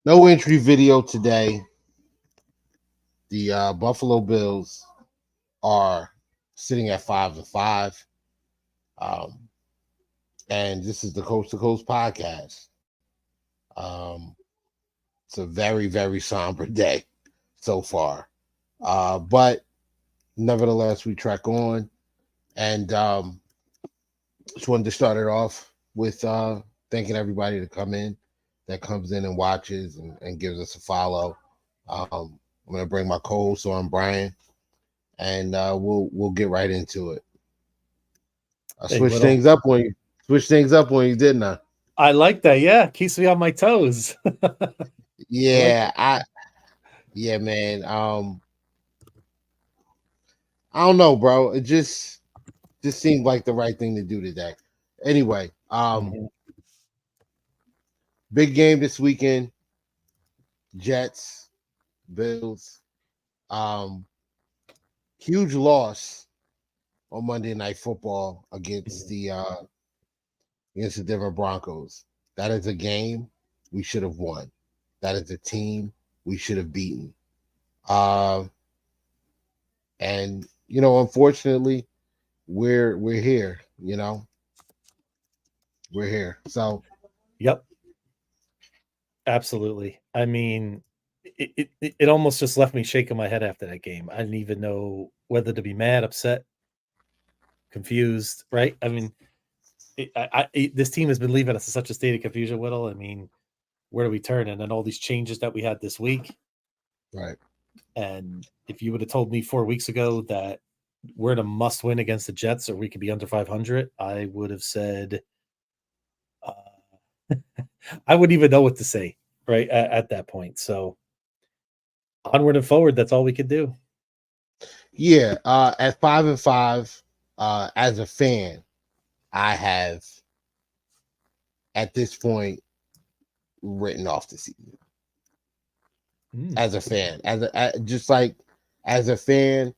No entry video today. The Buffalo Bills are sitting at 5-5. Um, and this is the Coast to Coast podcast. Um, it's a very, very somber day so far. But nevertheless, we track on. And just wanted to start it off with thanking everybody to come in, that comes in and watches and gives us a follow. I'm gonna bring my co-host on, Brian, and we'll get right into it. I Hey, switched Whittle. things up on you. Switched things up on you, didn't I? I like that. Yeah, keeps me on my toes. I like Yeah, it. yeah, man. I don't know, bro. It just seemed like the right thing to do today. Anyway, Mhm. big game this weekend. Jets, Bills. Um, huge loss on Monday Night Football against the Denver Broncos. That is a game we should have won. That is a team we should have beaten. Uh, and unfortunately, we're here. We're here. So Yep, absolutely. I mean, it almost just left me shaking my head after that game. I didn't even know whether to be mad, upset, confused. Right? I mean, this team has been leaving us in such a state of confusion. Whittle. I mean, where do we turn? And then all these changes that we had this week. right, And if you would have told me 4 weeks ago that we're in a must win against the Jets or we could be under 500, I would have said, uh, I wouldn't even know what to say right at that point. So onward and forward, that's all we could do. yeah. At 5-5, as a fan, I have at this point written off the season. Mm. As a fan, just like as a fan,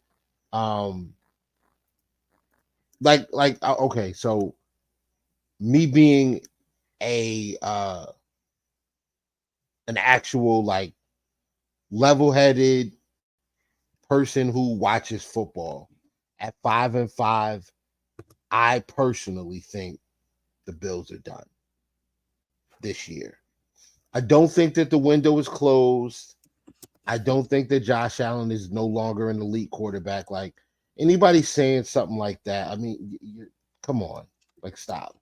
um, okay, so me being a an actual like level-headed person who watches football at 5-5, I personally think the Bills are done this year. I don't think that the window is closed. I don't think that Josh Allen is no longer an elite quarterback. Like anybody saying something like that, I mean, come on, like stop,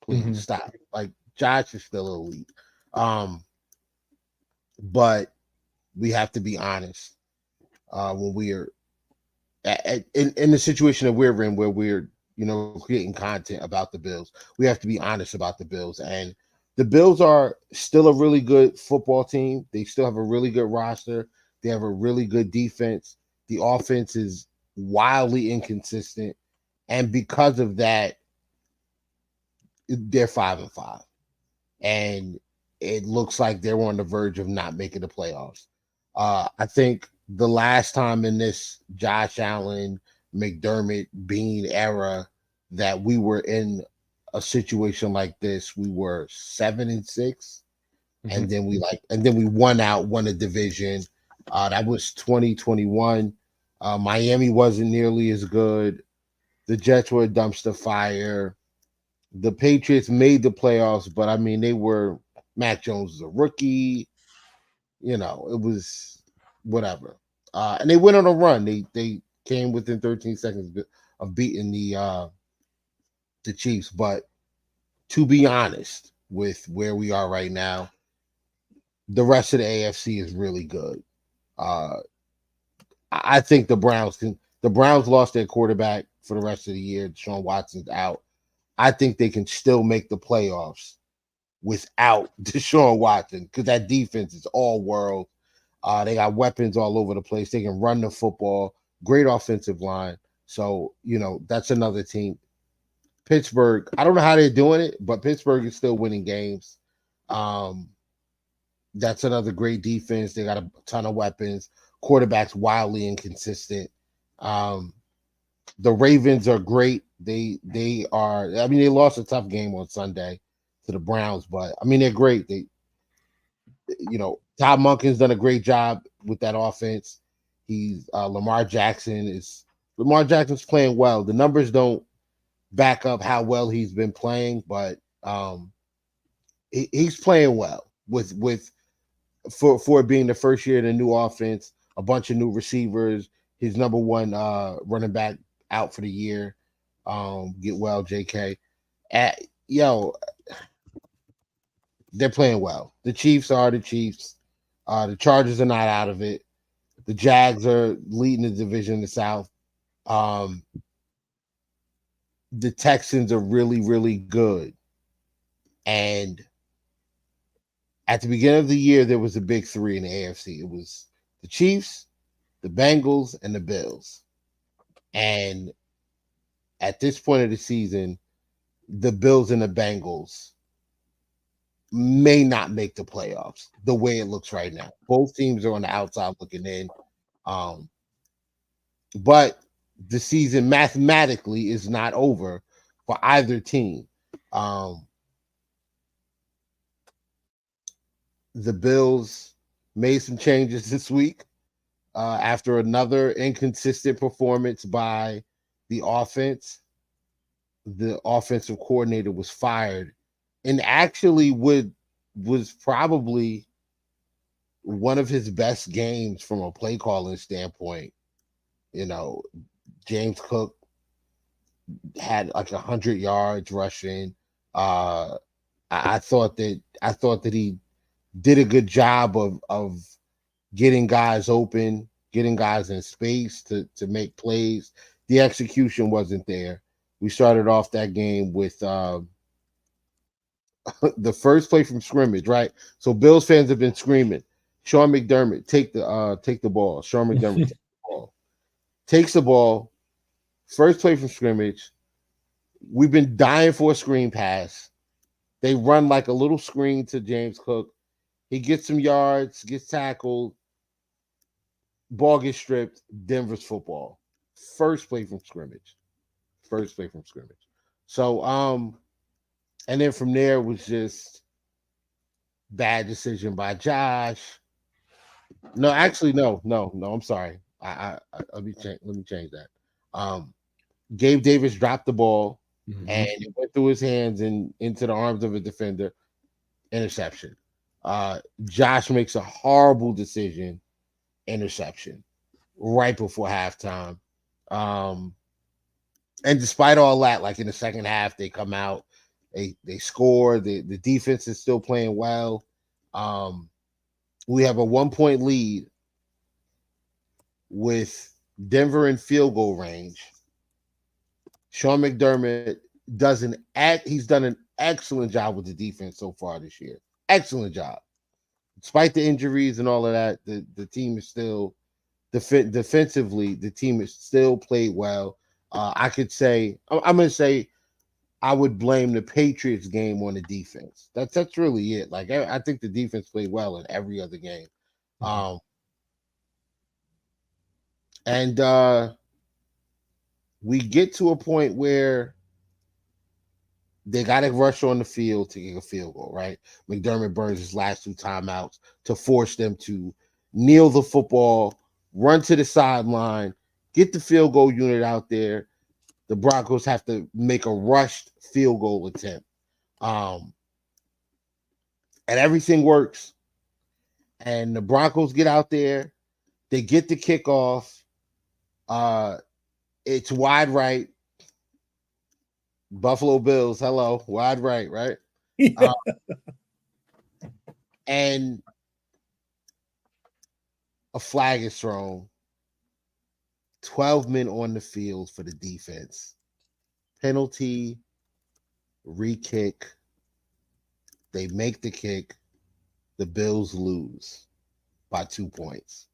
please Hmm. stop. Like Josh is still elite, um, but we have to be honest when we are in the situation that we're in, where we're creating content about the Bills. We have to be honest about the Bills, and the Bills are still a really good football team. They still have a really good roster. They have a really good defense. The offense is wildly inconsistent, and because of that, they're 5-5, and it looks like they're on the verge of not making the playoffs. I think the last time in this Josh Allen, McDermott, Bean era that we were in a situation like this, we were 7-6, Hmm. and then we won a division. That was 2021. Miami wasn't nearly as good. The Jets were a dumpster fire. The Patriots made the playoffs, but I mean, they were Mac Jones was a rookie. It was whatever. And they went on a run. They came within 13 seconds of beating the Chiefs. But to be honest, with where we are right now, the rest of the AFC is really good. Uh, I think the Browns can. The Browns lost their quarterback for the rest of the year. Deshaun Watson's out. I think they can still make the playoffs without Deshaun Watson because that defense is all world. They got weapons all over the place. They can run the football. Great offensive line. So that's another team. Pittsburgh. I don't know how they're doing it, but Pittsburgh is still winning games. Um, that's another great defense. They got a ton of weapons. Quarterback's wildly inconsistent. Um, the Ravens are great. They are. I mean, they lost a tough game on Sunday to the Browns, but I mean they're great. Todd Monken's done a great job with that offense. He's Lamar Jackson's playing well. The numbers don't back up how well he's been playing, but he's playing well with for being the first year in a new offense, a bunch of new receivers, his number one running back out for the year. Get well, JK. At, yo, they're playing well. The Chiefs are the Chiefs. The Chargers are not out of it. The Jags are leading the division in the South. Um, the Texans are really, really good. And at the beginning of the year, there was a big three in the AFC. It was the Chiefs, the Bengals, and the Bills. And at this point of the season, the Bills and the Bengals may not make the playoffs the way it looks right now. Both teams are on the outside looking in. Um, but the season mathematically is not over for either team. Um, the Bills made some changes this week after another inconsistent performance by the offense. The offensive coordinator was fired and actually was probably one of his best games from a play calling standpoint. You know, James Cook had like 100 yards rushing. I thought that he did a good job of getting guys open, getting guys in space to make plays. The execution wasn't there. We started off that game with the first play from scrimmage, right? So Bills fans have been screaming, Sean McDermott, take the ball. Sean McDermott take the ball. Takes the ball, first play from scrimmage. We've been dying for a screen pass. They run like a little screen to James Cook. He gets some yards, gets tackled, ball gets stripped. Denver's football. First play from scrimmage. First play from scrimmage. So and then from there was just bad decision by Josh. No, actually, no. I'm sorry. Let me change that. Gabe Davis dropped the ball and it went through his hands and into the arms of a defender. Interception. Josh makes a horrible decision. Interception right before halftime. Um, and despite all that, like in the second half, they come out, they score. The defense is still playing well. Um, we have a 1 point lead with Denver in field goal range. Sean McDermott he's done an excellent job with the defense so far this year. Excellent job. Despite the injuries and all of that, the team is still defensively, the team is still played well. I'm going to say I would blame the Patriots game on the defense. That's really it. Like I think the defense played well in every other game. And we get to a point where they got to rush on the field to get a field goal, right? McDermott burns his last 2 timeouts to force them to kneel the football, run to the sideline, get the field goal unit out there. The Broncos have to make a rushed field goal attempt. And everything works. And the Broncos get out there. They get the kickoff. It's wide right. Buffalo Bills, hello, wide right, right? And a flag is thrown. 12 men on the field for the defense. Penalty, re-kick. They make the kick. The Bills lose by 2 points.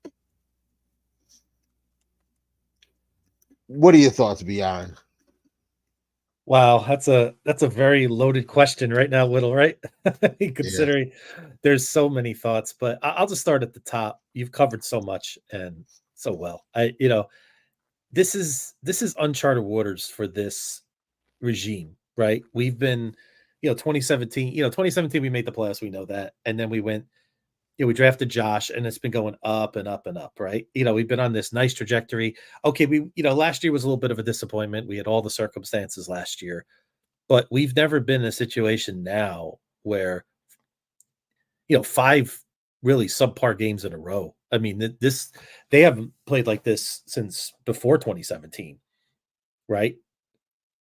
What are your thoughts, Beyond? Wow, that's a very loaded question right now, Whittle, right? Considering there's so many thoughts, but I'll just start at the top. You've covered so much and so well. This is uncharted waters for this regime, right? We've been, 2017, we made the playoffs, we know that. And then we went we drafted Josh, and it's been going up and up and up, right? We've been on this nice trajectory. Okay, last year was a little bit of a disappointment. We had all the circumstances last year, but we've never been in a situation now where, five really subpar games in a row. I mean, they haven't played like this since before 2017, right?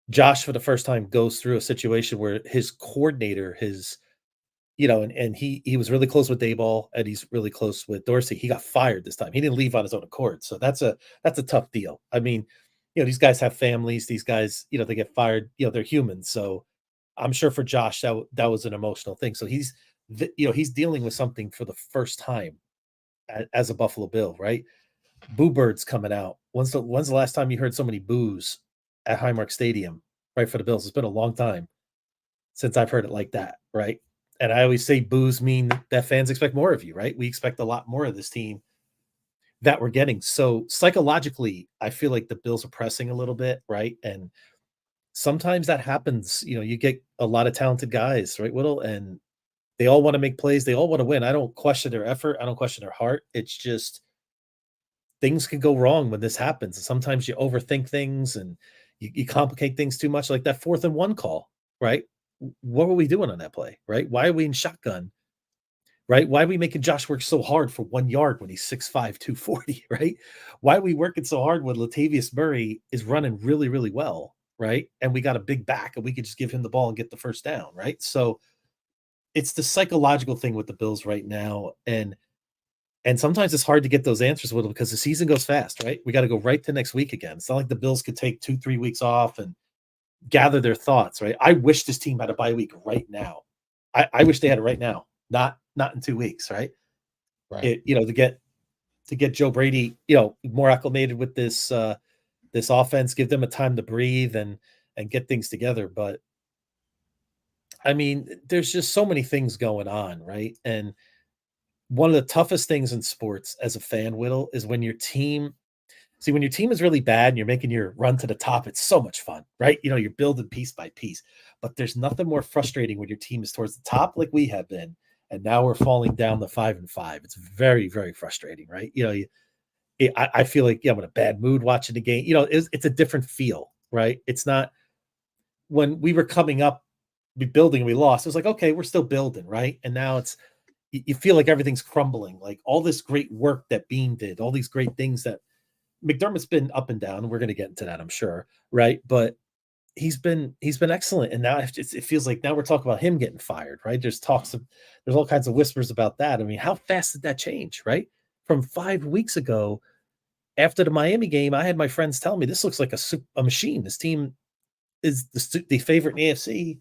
Josh, for the first time, goes through a situation where his coordinator, and he was really close with Dayball, and he's really close with Dorsey. He got fired this time. He didn't leave on his own accord, so that's a tough deal. I mean, these guys have families. These guys, they get fired. They're humans. So I'm sure for Josh that was an emotional thing. So he's dealing with something for the first time as a Buffalo Bill, right? Boo birds coming out. When's the last time you heard so many boos at Highmark Stadium, right, for the Bills? It's been a long time since I've heard it like that, right? And I always say boos mean that fans expect more of you, right? We expect a lot more of this team that we're getting. So psychologically, I feel like the Bills are pressing a little bit, right? And sometimes that happens. You get a lot of talented guys, right, Whittle? And they all want to make plays. They all want to win. I don't question their effort. I don't question their heart. It's just things can go wrong when this happens. And sometimes you overthink things and you complicate things too much, like that 4th and 1 call, right? What were we doing on that play, right? Why are we in shotgun, right? Why are we making Josh work so hard for 1 yard when he's 6'5", 240, right? Why are we working so hard when Latavius Murray is running really, really well, right? And we got a big back and we could just give him the ball and get the first down, right? So it's the psychological thing with the Bills right now. And sometimes it's hard to get those answers with them because the season goes fast, right? We got to go right to next week again. It's not like the Bills could take 2-3 weeks off and gather their thoughts, right? I wish this team had a bye week right now. I wish they had it right now, not in 2 weeks, right? Right. To get Joe Brady, more acclimated with this offense, give them a time to breathe and get things together. But I mean, there's just so many things going on, right? And one of the toughest things in sports as a fan, Whittle, is when your team when your team is really bad and you're making your run to the top, it's so much fun, right? You're building piece by piece. But there's nothing more frustrating when your team is towards the top like we have been, and now we're falling down the 5-5. It's very, very frustrating, right? I feel like I'm in a bad mood watching the game. It's a different feel, right? It's not when we were coming up, we building, we lost. It was like, okay, we're still building, right? And now it's you feel like everything's crumbling. Like all this great work that Bean did, all these great things that McDermott's been up and down. We're going to get into that, I'm sure, right? But he's been excellent, and now it feels like now we're talking about him getting fired, right? There's all kinds of whispers about that. I mean, how fast did that change, right? From 5 weeks ago, after the Miami game, I had my friends tell me this looks like a machine. This team is the favorite in AFC.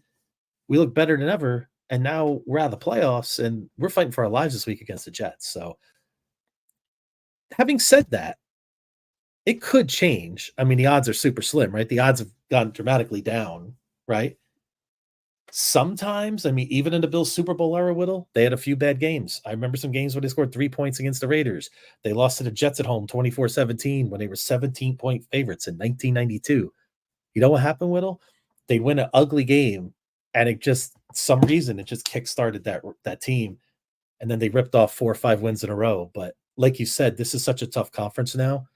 We look better than ever, and now we're out of the playoffs, and we're fighting for our lives this week against the Jets. So, having said that, it could change. I mean, the odds are super slim, right? The odds have gone dramatically down, right? Sometimes, I mean, even in the Bills Super Bowl era, Whittle, they had a few bad games. I remember some games where they scored 3 points against the Raiders. They lost to the Jets at home 24-17 when they were 17-point favorites in 1992. You know what happened, Whittle? They win an ugly game, and some reason, it just kickstarted that team. And then they ripped off 4 or 5 wins in a row. But like you said, this is such a tough conference now.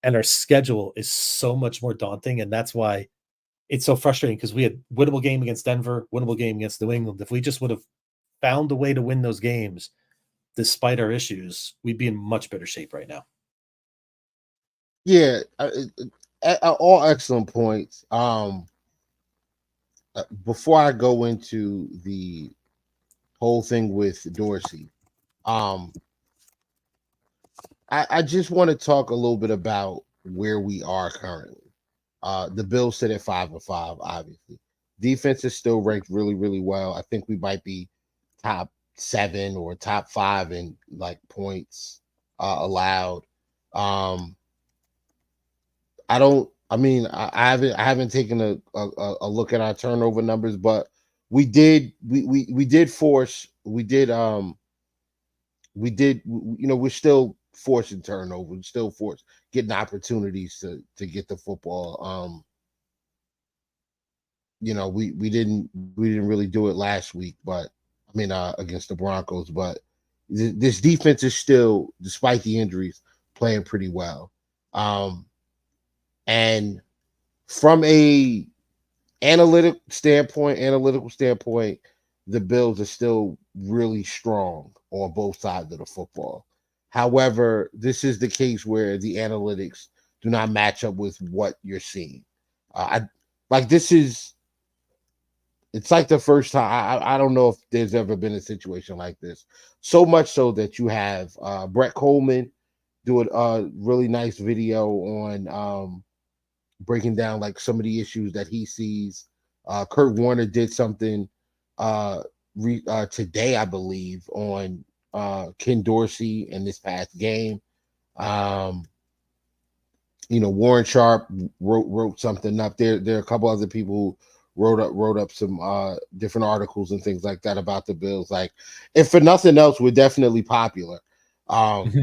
And our schedule is so much more daunting. And that's why it's so frustrating, because we had winnable game against Denver, winnable game against New England. If we just would have found a way to win those games, despite our issues, we'd be in much better shape right now. Yeah, all excellent points. Before I go into the whole thing with Dorsey, um, I just want to talk a little bit about where we are currently. The Bills sit at 5-5, obviously. Defense is still ranked really, really well. I think we might be top 7 or top 5 in like points allowed. I don't. I mean, I haven't taken a look at our turnover numbers, but we did force we're still forcing turnover, we're still getting opportunities to get the football. We didn't really do it last week, but I mean against the Broncos, but This defense is still, despite the injuries, playing pretty well. Um, and from a analytical standpoint, the Bills are still really strong on both sides of the football. However, this is the case where the analytics do not match up with what you're seeing. I like this is it's like the first time. I don't know if there's ever been a situation like this. So much so that you have Brett Coleman doing a really nice video on breaking down like some of the issues that he sees. Kurt Warner did something uh, today, I believe, on Ken Dorsey in this past game. Um, Warren Sharp wrote something up. There are a couple other people who wrote up some different articles and things like that about the Bills. Like, if for nothing else, we're definitely popular, um,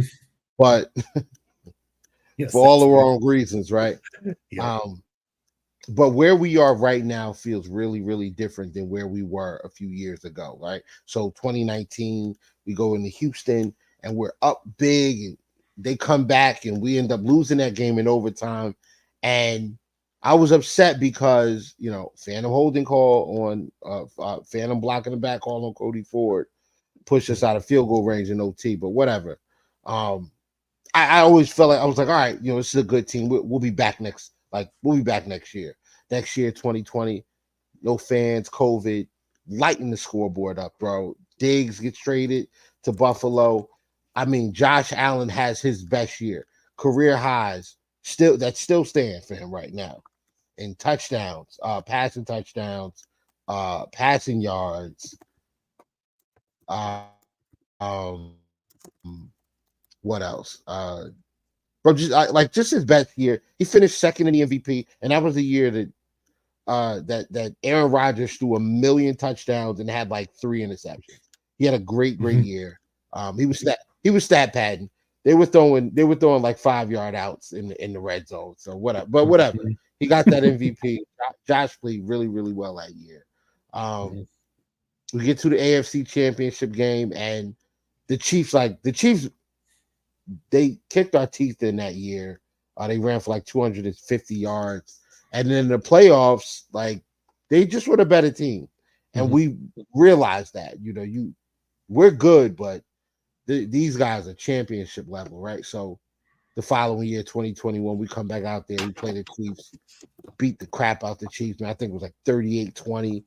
but Yes, for all that's the true. wrong reasons, right? Yep. Um, but where we are right now feels really, really different than where we were a few years ago, right? So 2019, we go into Houston and we're up big, and they come back and we end up losing that game in overtime. And I was upset because Phantom holding call on Phantom blocking the back call on Cody Ford pushed us out of field goal range in OT, but whatever. Um, I always felt like I was like, all right, this is a good team. We'll be back next, like we'll be back next year. Next year, 2020, no fans, COVID, lighting the scoreboard up, bro. Diggs gets traded to Buffalo. I mean, Josh Allen has his best year, career highs. Still stand for him right now in touchdowns, passing yards. What else? Bro, just his best year. He finished second in the MVP, and that was the year that Aaron Rodgers threw 1,000,000 touchdowns and had like 3 interceptions. He had a great Mhm. year. He was stat padding. They were throwing like 5 yard outs in the red zone. So whatever, but whatever. Mhm. He got that MVP. Josh played really really well that year. Um, Mhm. we get to the AFC Championship game, and the Chiefs they kicked our teeth in that year. They ran for like 250 yards, and then in the playoffs, like they just were the better team, and Mhm. we realized that. We're good, but these guys are championship level, right? So the following year, 2021, we come back out there, we play the Chiefs, beat the crap out the Chiefs. Man, I think it was like 38-20.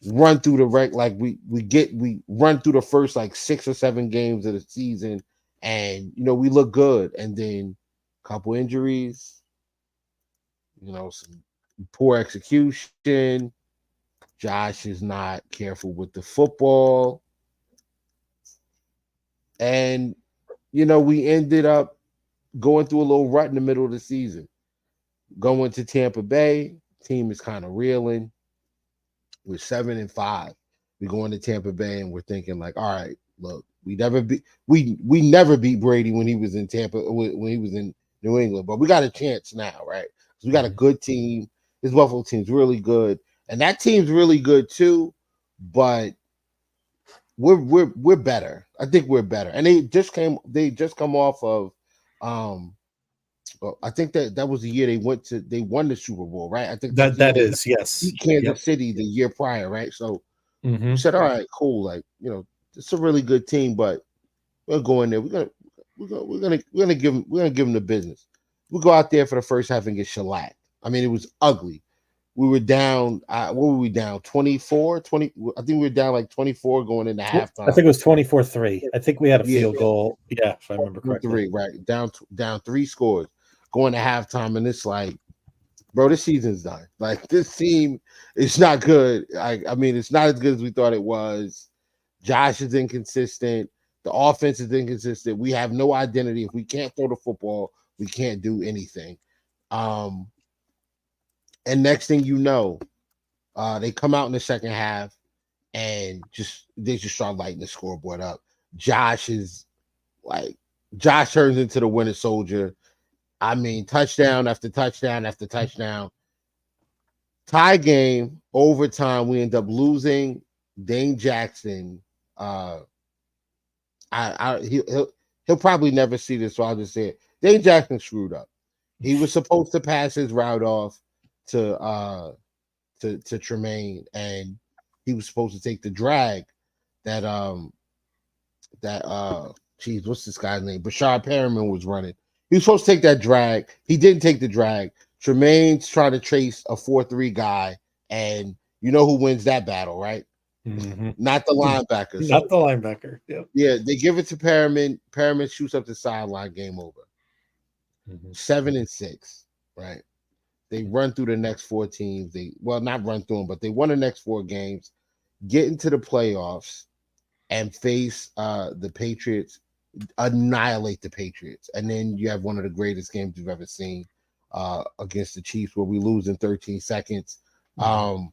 Run through the like we run through the first like 6 or 7 games of the season, and we look good, and then a couple injuries, some poor execution. Josh is not careful with the football, and we ended up going through a little rut in the middle of the season. Going to Tampa Bay, team is kind of reeling. We're 7-5. We go into Tampa Bay and we're thinking like, all right, look, we never beat Brady when he was in Tampa when he was in New England, but we got a chance now, right? Because we got a Mhm. good team. This Buffalo team's really good, and that team's really good too. But we're better. I think we're better, and they just come off of well, I think that was the year they won the Super Bowl, right? I think that's That the year that they is, yes. beat Yep. Kansas City the year prior, right? So we Mhm. said, all right, cool. Like, it's a really good team, but we'll go in there. We're gonna give them the business. We go out there for the first half and get shellacked. I mean, it was ugly. We were down. What were we down? 24, 20. I think we were down like 24 going into I halftime. think it was 24-3. I think we had a Yeah, field goal. Yeah, if I remember correctly. 3, right? Down 3 scores going to halftime, and it's like, bro, this season's done. Like, this team is not good. I mean, it's not as good as we thought it was. Josh is inconsistent. The offense is inconsistent. We have no identity. If we can't throw the football, we can't do anything. Um, and next thing you know, they come out in the second half and they just start lighting the scoreboard up. Josh is like Josh turns into the winter soldier. I mean, touchdown after touchdown after touchdown. Tie game, overtime, we end up losing. Dane Jackson uh he'll probably never see this, so I'll just say it. Dane Jackson screwed up. He was supposed to pass his route off to Tremaine, and he was supposed to take the drag that that geez, what's this guy's name? Bashard Perriman was running. He was supposed to take that drag. He didn't take the drag. Tremaine's trying to trace a 4-3 guy, and you know who wins that battle, right? Mm-hmm. Not the linebacker. Not So the linebacker. Yep. yeah, they give it to Perriman. Perriman shoots up the sideline. Game over. Mm-hmm. 7-6. Right. They run through the next four teams. They not run through them, but they won the next four games, get into the playoffs, and face the Patriots, annihilate the Patriots, and then you have one of the greatest games you've ever seen against the Chiefs, where we lose in 13 seconds. A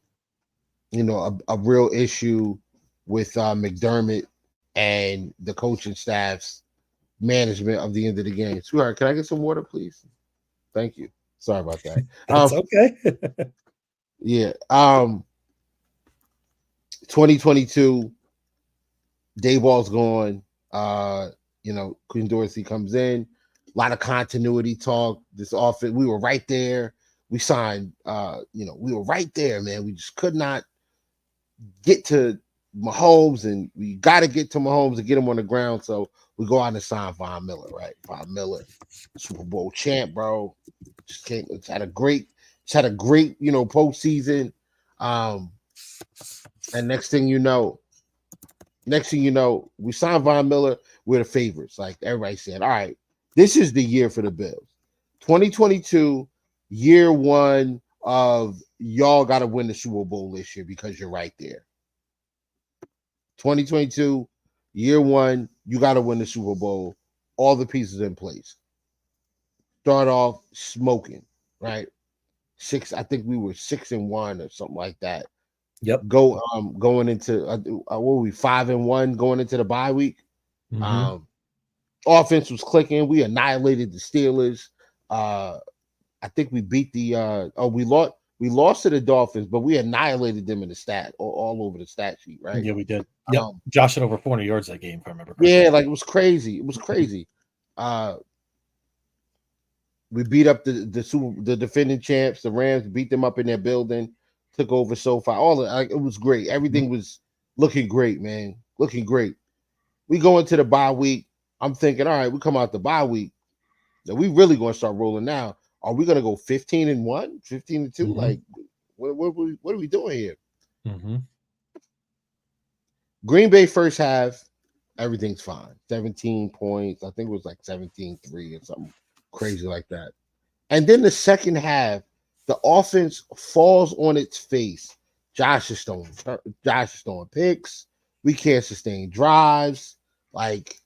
real issue with McDermott and the coaching staff's management of the end of the game. Sweetheart, can I get some water, please? Thank you. Sorry about that. That's okay. Yeah. 2022, Dayball's gone. Ken Dorsey comes in. A lot of continuity talk. This offense, we were right there. We signed. We were right there, man. We just could not get to Mahomes, and we got to get to Mahomes to get him on the ground. So we go out and sign Von Miller, right? Von Miller, Super Bowl champ, bro. Just had a great postseason. And next thing you know, we signed Von Miller. We're the favorites. Like everybody said, all right, this is the year for the Bills. 2022, year one of y'all got to win the Super Bowl this year because you're right there. 2022, year one, you got to win the Super Bowl. All the pieces in place. Start off smoking, right? I think we were 6-1 or something like that. Yep. Going into what were we 5-1 going into the bye week? Mm-hmm. Offense was clicking. We annihilated the Steelers. I think we beat the we lost to the Dolphins, but we annihilated them in the stat all over the stat sheet, right? Yeah, we did. Yep. Joshing over 400 yards that game, if I remember correctly. Yeah, like it was crazy. It was crazy. We beat up the defending champs, the Rams, beat them up in their building, took over SoFi. It was great. Everything was looking great, man. Looking great. We go into the bye week. I'm thinking, all right, we come out the bye week. Now we really going to start rolling now. Are we going to go 15-1, 15-2? Mm-hmm. Like, what are we doing here? Mm-hmm. Green Bay first half, everything's fine. 17 points. I think it was like 17-3 or something crazy like that. And then the second half, the offense falls on its face. Josh is throwing picks. We can't sustain drives. Like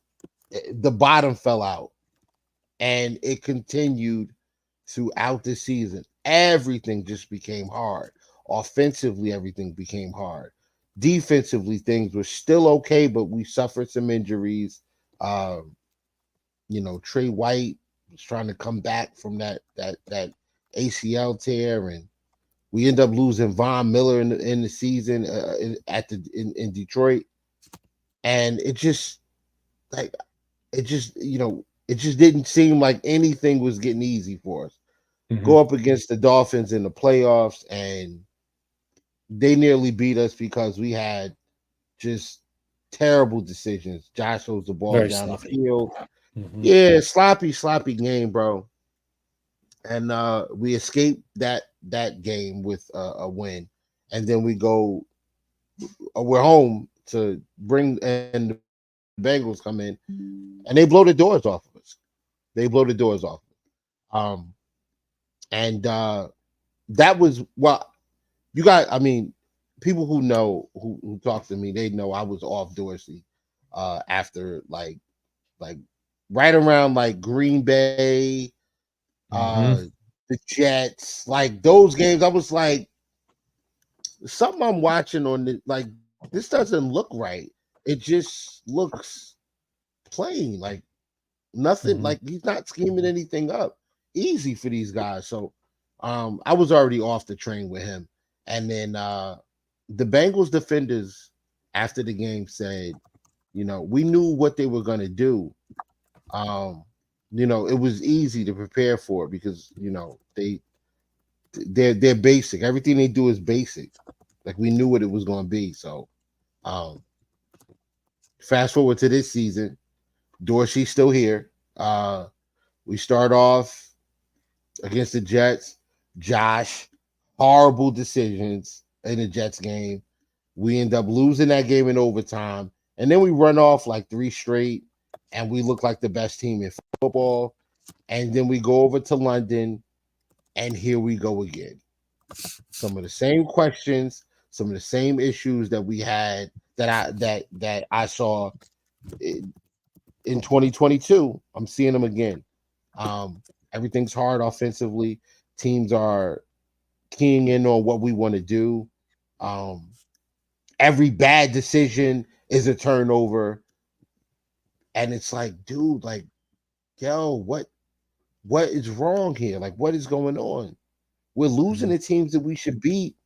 the bottom fell out. And it continued throughout the season. Everything just became hard. Offensively, everything became hard. Defensively, things were still okay, but we suffered some injuries. Trey White was trying to come back from that ACL tear, and we end up losing Von Miller in the season in Detroit, and it just didn't seem like anything was getting easy for us. Mm-hmm. Go up against the Dolphins in the playoffs, and they nearly beat us because we had just terrible decisions. Josh throws the ball down the field. Mm-hmm. Yeah, sloppy game, bro. And we escaped that game with a win, and then we're home to bring, and the Bengals come in, and they blow the doors off of us. And that was you got. I mean, people who know who talk to me, they know I was off Dorsey after like right around like Green Bay, the Jets, like those games. I was like, something I'm watching on this doesn't look right. It just looks plain, like nothing. Like he's not scheming anything up easy for these guys. So I was already off the train with him. And then the Bengals defenders after the game said, We knew what they were gonna do. Um, it was easy to prepare for it because they're basic. Everything they do is basic. Like we knew what it was gonna be. So um fast forward to this season, Dorsey's still here. We start off against the Jets. Josh, horrible decisions in the Jets game. We end up losing that game in overtime. And then we run off like three straight, and we look like the best team in football. And then we go over to London, and here we go again. Some of the same questions, some of the same issues that we had that I saw in 2022. I'm seeing them again. Um, Everything's hard offensively. Teams are keying in on what we want to do. Um, every bad decision is a turnover, and it's like, dude, like, yo, what is wrong here? Like, what is going on? We're losing Mhm. the teams that we should beat.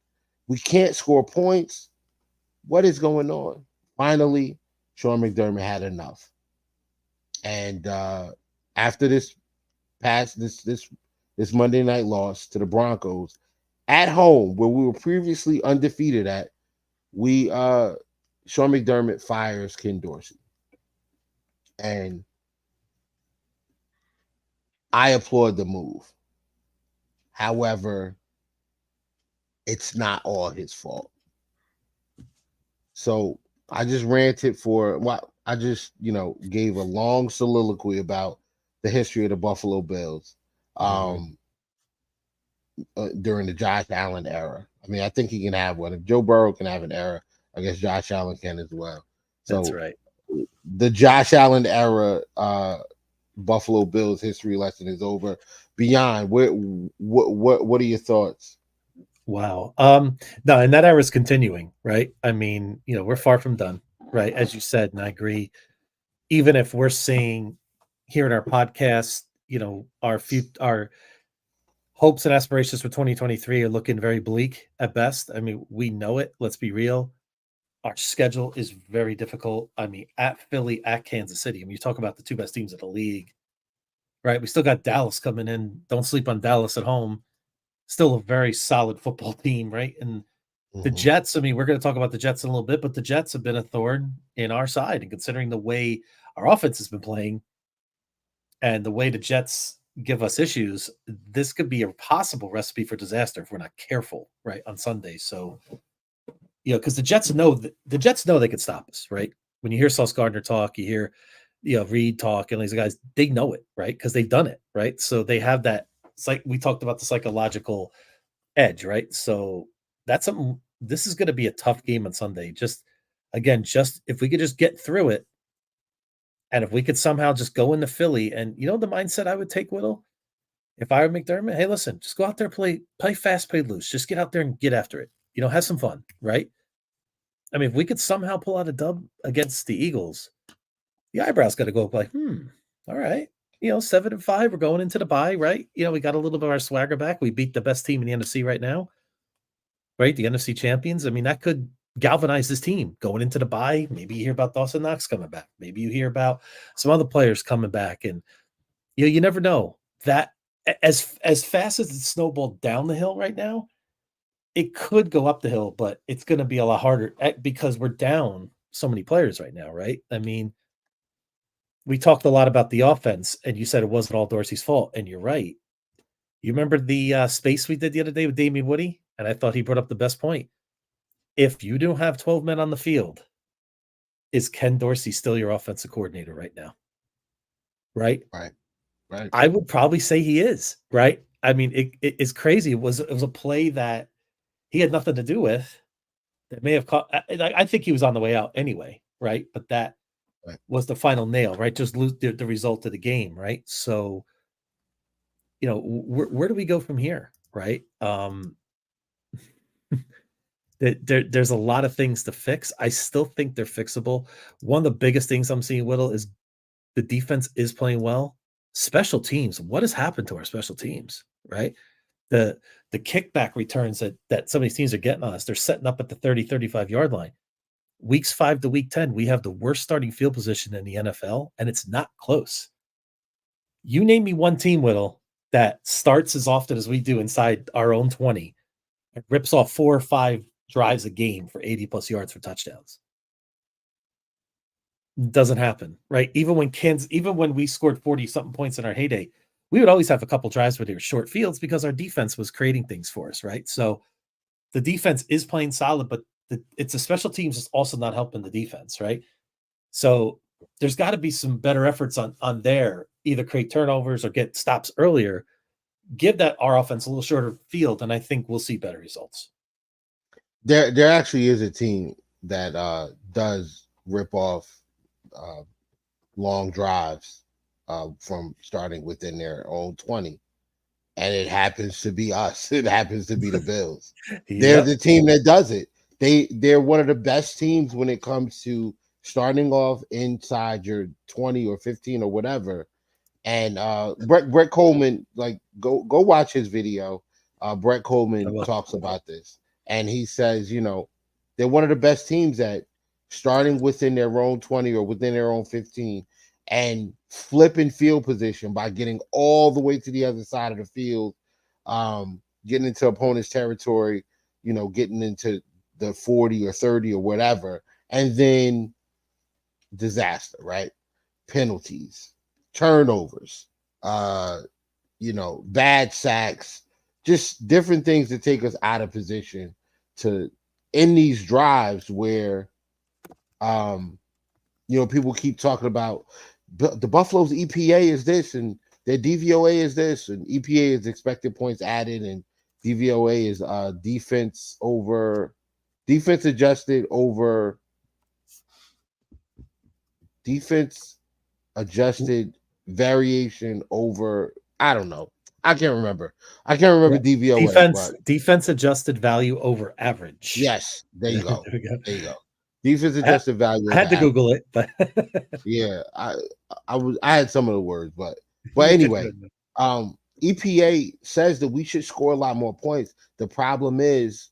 We can't score points. What is going on? Finally, Sean McDermott had enough, and after this Monday night loss to the Broncos at home, where we were previously undefeated at, we Sean McDermott fires Ken Dorsey. And I applaud the move. However, it's not all his fault. So I just ranted for well, I just, gave a long soliloquy about the history of the Buffalo Bills. Mhm. Um During the Josh Allen era. I mean, I think he can have one. If Joe Burrow can have an era, I guess Josh Allen can as well. That's So right. the Josh Allen era Buffalo Bills history lesson is over. Beyond, what are your thoughts? Wow. No, and that era is continuing, right? I mean, we're far from done, right? As you said, and I agree. Even if we're seeing here in our podcast, our hopes and aspirations for 2023 are looking very bleak at best. I mean, we know it. Let's be real. Our schedule is very difficult. I mean, at Philly, at Kansas City. I mean, you talk about the two best teams in the league, right? We still got Dallas coming in. Don't sleep on Dallas at home. Still a very solid football team, right? And the Mm-hmm. Jets, I mean, we're going to talk about the Jets in a little bit, but the Jets have been a thorn in our side. And considering the way our offense has been playing and the way the Jets give us issues, this could be a possible recipe for disaster if we're not careful, right, on Sunday. So, because the Jets know they could stop us, right? When you hear Sauce Gardner talk, you hear, Reed talk, and these guys, they know it, right? Because they've done it, right? So they have that. It's like we talked about the psychological edge, right? So that's something. This is going to be a tough game on Sunday. Just again, just if we could just get through it, and if we could somehow just go into Philly, and the mindset I would take, Whittle, if I were McDermott, hey, listen, just go out there, play fast, play loose, just get out there and get after it. Have some fun, right? I mean, if we could somehow pull out a dub against the Eagles, the eyebrows got to go up like, all right. 7-5, we're going into the bye, right? We got a little bit of our swagger back. We beat the best team in the NFC right now, right? The NFC champions. I mean, that could galvanize this team going into the bye. Maybe you hear about Dawson Knox coming back. Maybe you hear about some other players coming back. And, you never know. That as fast as it snowballed down the hill right now, it could go up the hill, but it's going to be a lot harder because we're down so many players right now, right? I mean, we talked a lot about the offense, and you said it wasn't all Dorsey's fault, and you're right. You remember the space we did the other day with Damian Woody? And I thought he brought up the best point. If you don't have 12 men on the field, is Ken Dorsey still your offensive coordinator right now? Right? Right, right. I would probably say he is, right? I mean, it's crazy. It was a play that he had nothing to do with that may have caught. I think he was on the way out anyway, right? But that Right. was the final nail, right? Just lose the result of the game, right? So, where do we go from here, right? There's a lot of things to fix. I still think they're fixable. One of the biggest things I'm seeing, Whittle, is the defense is playing well. Special teams, what has happened to our special teams, right? The the kickback returns that some of these teams are getting on us, they're setting up at the 30, 35 yard line. weeks 5 to week 10, we have the worst starting field position in the NFL, and it's not close. You name me one team, Whittle, that starts as often as we do inside our own 20 and rips off 4 or 5 drives a game for 80 plus yards for touchdowns. Doesn't happen, right? Even when we scored 40 something points in our heyday, we would always have a couple drives where they were short fields because our defense was creating things for us, right? So the defense is playing solid, but it's the special teams that's also not helping the defense, right? So there's got to be some better efforts on there, either create turnovers or get stops earlier. Give that our offense a little shorter field, and I think we'll see better results. There actually is a team that does rip off long drives from starting within their own 20, and it happens to be us. It happens to be the Bills. They're Yep. the team that does it. They're one of the best teams when it comes to starting off inside your 20 or 15 or whatever. And Brett Coleman, like go watch his video. Brett Coleman talks about this, and he says, they're one of the best teams at starting within their own 20 or within their own 15 and flipping field position by getting all the way to the other side of the field, getting into opponent's territory, getting into the 40 or 30 or whatever, and then disaster, right? Penalties, turnovers, bad sacks, just different things that take us out of position to in these drives where people keep talking about the Buffalo's EPA is this and their DVOA is this, and EPA is expected points added and DVOA is defense adjusted over defense adjusted variation over, I don't know. I can't remember DVOA. Defense adjusted value over average. Yes, there you go. There we go. There you go. Defense adjusted value. I had to Google it, but yeah, I had some of the words, but anyway, EPA says that we should score a lot more points. The problem is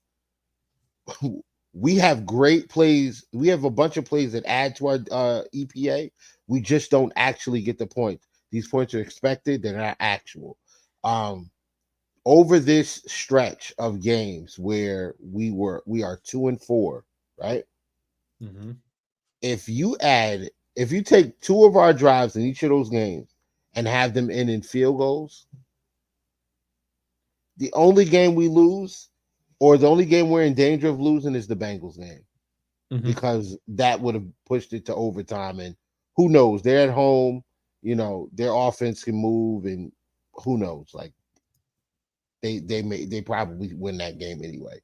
we have great plays. We have a bunch of plays that add to our EPA. We just don't actually get the points. These points are expected; they're not actual. Over this stretch of games where we are 2-4, right? Mm-hmm. If you take 2 of our drives in each of those games and have them in field goals, the only game we lose, or the only game we're in danger of losing, is the Bengals game, because that would have pushed it to overtime. And who knows? They're at home, their offense can move, and who knows? Like they probably win that game anyway.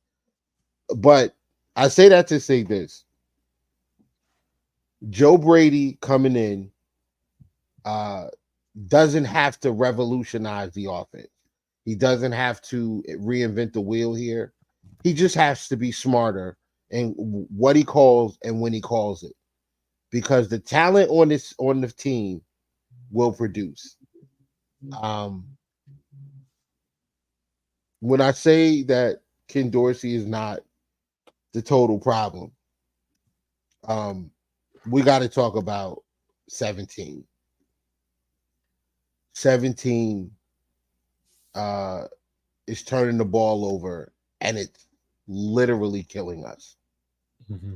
But I say that to say this: Joe Brady coming in doesn't have to revolutionize the offense. He doesn't have to reinvent the wheel here. He just has to be smarter in what he calls and when he calls it, because the talent on the team will produce. When I say that Ken Dorsey is not the total problem, we got to talk about 17. 17 is turning the ball over, and it's literally killing us. Mm-hmm.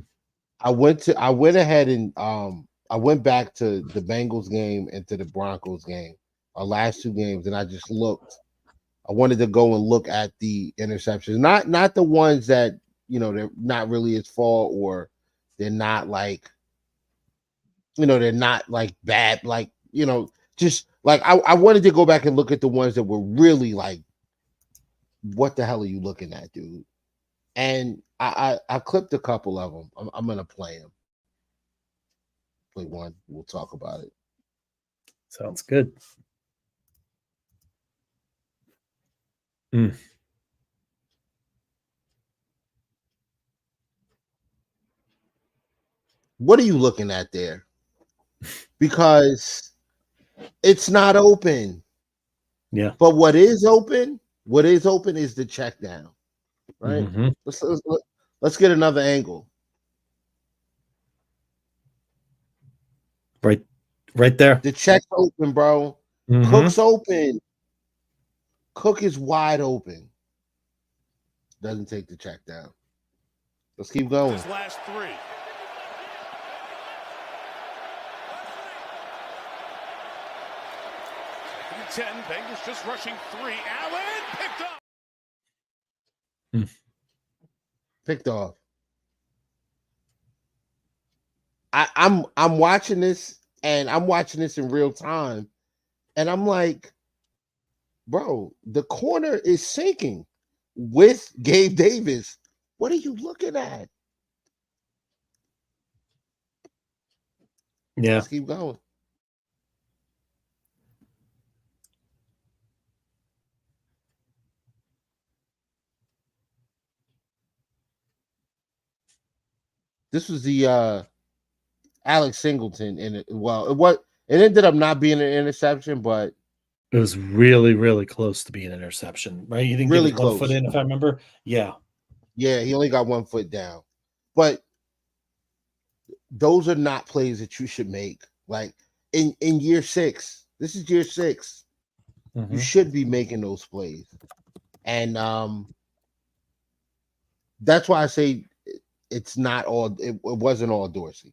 I went ahead and I went back to the Bengals game and to the Broncos game, our last 2 games, and I just looked. I wanted to go and look at the interceptions, not the ones that they're not really his fault, or they're not like they're not like bad, like just like I wanted to go back and look at the ones that were really like, what the hell are you looking at, dude? And I clipped a couple of them. I'm gonna play them. Play one. We'll talk about it. Sounds good. Mm. What are you looking at there? Because it's not open. Yeah. But what is open is the check down. Right? Mm-hmm. Let's get another angle. Right there. The check's open, bro. Mm-hmm. Cook's open. Cook is wide open. Doesn't take the check down. Let's keep going. His last three. 10. Bengals just rushing 3. Allen picked up. Picked off. I'm watching this, and I'm watching this in real time, and I'm like, bro, the corner is sinking with Gabe Davis. What are you looking at? Yeah. Let's keep going. This was the Alex Singleton in it. Well, it ended up not being an interception, but it was really, really close to being an interception, right? You didn't really give it 1 close. foot in, if I remember. Yeah. Yeah, he only got 1 foot down. But those are not plays that you should make. Like in year 6, this is year 6. Mm-hmm. You should be making those plays. And that's why I say it's not all it wasn't all Dorsey.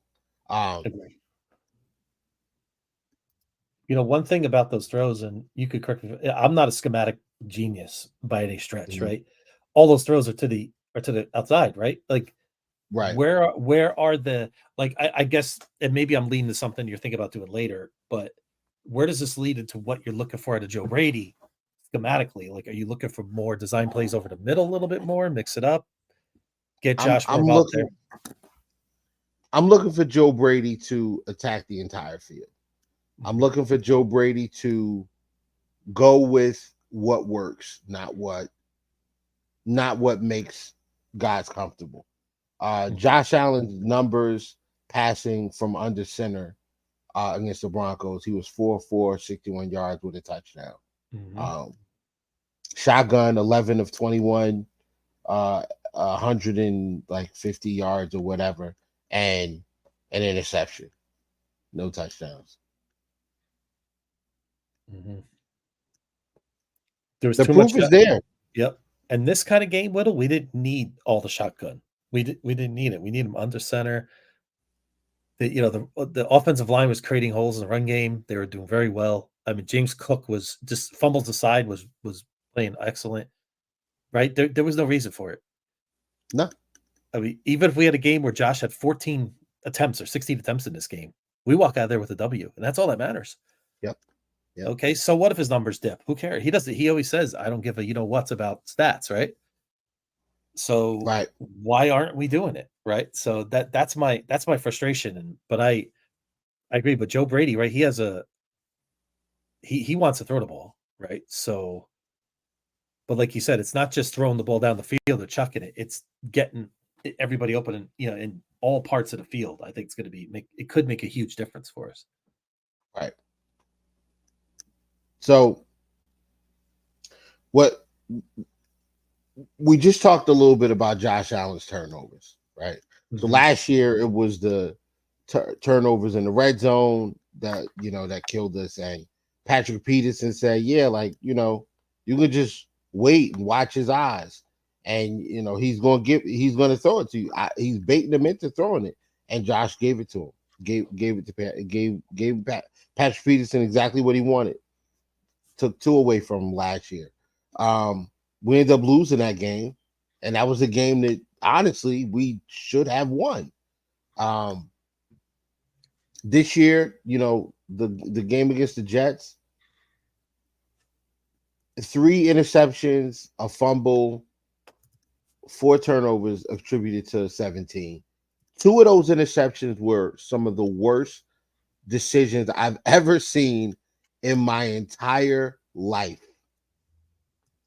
You know, one thing about those throws, and you could correct me, I'm not a schematic genius by any stretch, Mhm. right? All those throws are to the outside, right? Like, Right. where are the, like, I guess, and maybe I'm leading to something you're thinking about doing later, but where does this lead into what you're looking for out of Joe Brady schematically? Like, are you looking for more design plays over the middle a little bit more, mix it up, get Josh I'm more out there? I'm looking for Joe Brady to attack the entire field. I'm looking for Joe Brady to go with what works, not what makes guys comfortable. Josh Allen's numbers passing from under center against the Broncos, he was 4-4, 61 yards with a touchdown. Shotgun 11 of 21, 150 yards or whatever, and an interception. No touchdowns. There was The too much. proof is there. Yep. And this kind of game, Whittle, we didn't need all the shotgun. We didn't need it. We need them under center. The offensive line was creating holes in the run game. They were doing very well. I mean, James Cook was just fumbles aside was playing excellent. Right? There was no reason for it. No. I mean, even if we had a game where Josh had 14 attempts or 16 attempts in this game, we walk out of there with a W, and that's all that matters. Yep. Okay, so what if his numbers dip? Who cares? He doesn't. He always says, "I don't give a what's about stats," right? So right. Why aren't we doing it? Right. So that's my frustration. But I agree. But Joe Brady, right? He wants to throw the ball, right? So, but like you said, it's not just throwing the ball down the field or chucking it. It's getting everybody open in all parts of the field. I think it's going to it could make a huge difference for us. Right. So what we just talked a little bit about Josh Allen's turnovers, right? So last year it was the turnovers in the red zone that killed us. And Patrick Peterson said, yeah, like, you can just wait and watch his eyes. And, he's going to throw it to you. He's baiting him into throwing it. And Josh gave it to him. Gave it to Patrick Peterson exactly what he wanted. Took 2 away from him last year. We ended up losing that game, and that was a game that honestly we should have won. This year, the game against the Jets, 3 interceptions, a fumble, 4 turnovers attributed to 17. 2 of those interceptions were some of the worst decisions I've ever seen in my entire life.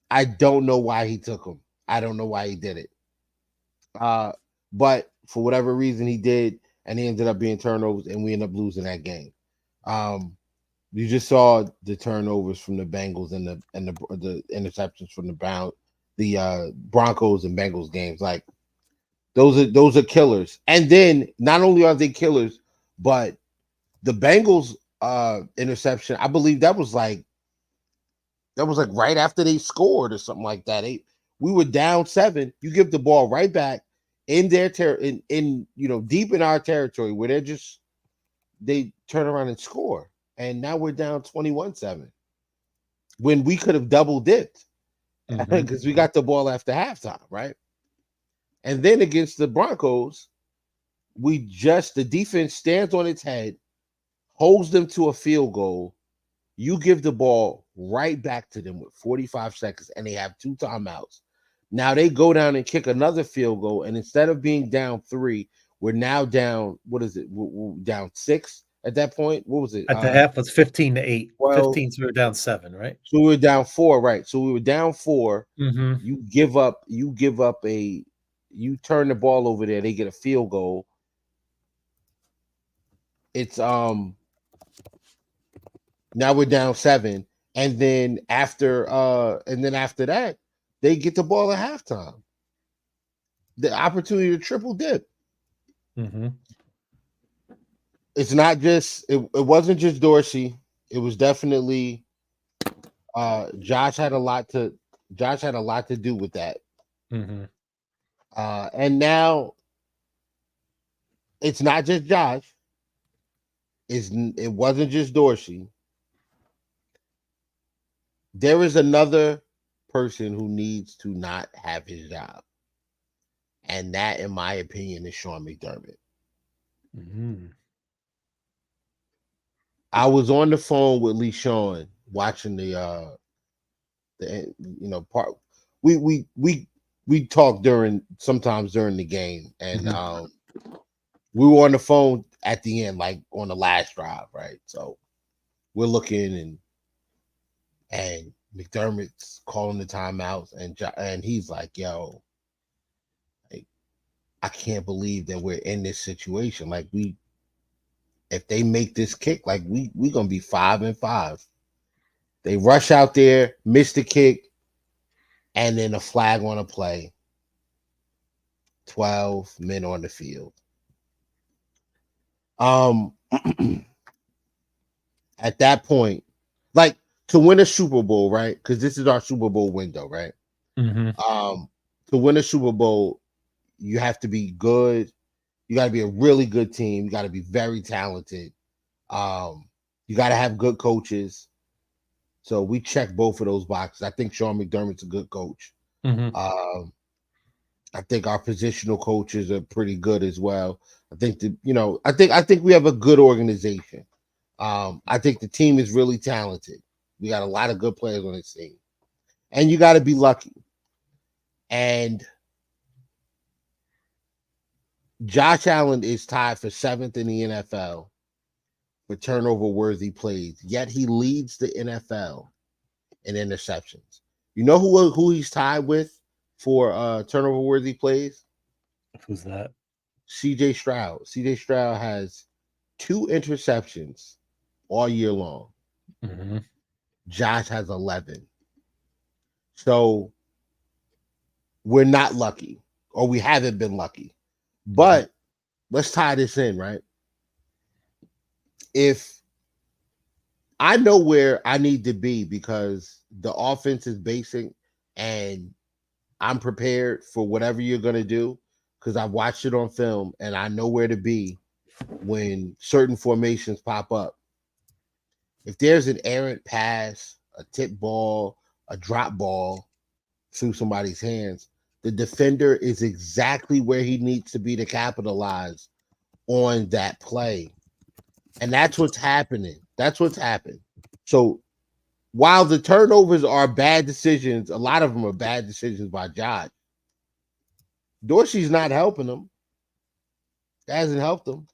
I don't know why he took them. I don't know why he did it. But for whatever reason he did, and he ended up being turnovers, and we ended up losing that game. You just saw the turnovers from the Bengals and the interceptions from the Broncos and Bengals games. Like those are killers. And then not only are they killers, but The Bengals interception, I believe that was like right after they scored or something like that. We were down 7. You give the ball right back in their in deep in our territory where they turn around and score. And now we're down 21-7 when we could have double dipped because we got the ball after halftime, right? And then against the Broncos, the defense stands on its head, holds them to a field goal. You give the ball right back to them with 45 seconds, and they have 2 timeouts. Now they go down and kick another field goal, and instead of being down 3, we're now down. What is it? We're down 6 at that point. What was it? At the half was 15-8. 12. 15, so we were down 7, right? So we were down 4, right? So we were down 4. Mm-hmm. You give up you turn the ball over there. They get a field goal. It's now we're down 7, and then after that, they get the ball at halftime. The opportunity to triple dip. Mm-hmm. It's not just it wasn't just Dorsey. It was definitely Josh had a lot to do with that. Mm-hmm. And now it's not just Josh. It wasn't just Dorsey. There is another person who needs to not have his job. And that, in my opinion, is Sean McDermott. Mm-hmm. I was on the phone with Lee Sean watching the part. We talk sometimes during the game, and we were on the phone at the end, like on the last drive, right? So we're looking, and McDermott's calling the timeouts, and he's like, "Yo, like, I can't believe that we're in this situation. Like, if they make this kick, like we gonna be 5-5." They rush out there, miss the kick, and then a flag on a play. 12 men on the field. At that point, like, to win a Super Bowl, right? Because this is our Super Bowl window, right? Mm-hmm. To win a Super Bowl, you have to be good. You got to be a really good team. You got to be very talented. You got to have good coaches. So we check both of those boxes. I think Sean McDermott's a good coach. Mm-hmm. I think our positional coaches are pretty good as well. I think I think we have a good organization. I think the team is really talented. We got a lot of good players on this team, and you got to be lucky. And Josh Allen is tied for 7th in the NFL for turnover-worthy plays, yet he leads the NFL in interceptions. You know who he's tied with for turnover-worthy plays? Who's that? C.J. Stroud. C.J. Stroud has 2 interceptions all year long. Mm-hmm. Josh has 11. So we're not lucky, or we haven't been lucky. But let's tie this in, right? If I know where I need to be because the offense is basic and I'm prepared for whatever you're going to do because I've watched it on film and I know where to be when certain formations pop up. If there's an errant pass, a tip ball, a drop ball through somebody's hands, the defender is exactly where he needs to be to capitalize on that play. And that's what's happening. That's what's happened. So while the turnovers are bad decisions, a lot of them are bad decisions by Josh. Dorsey's not helping them. That hasn't helped them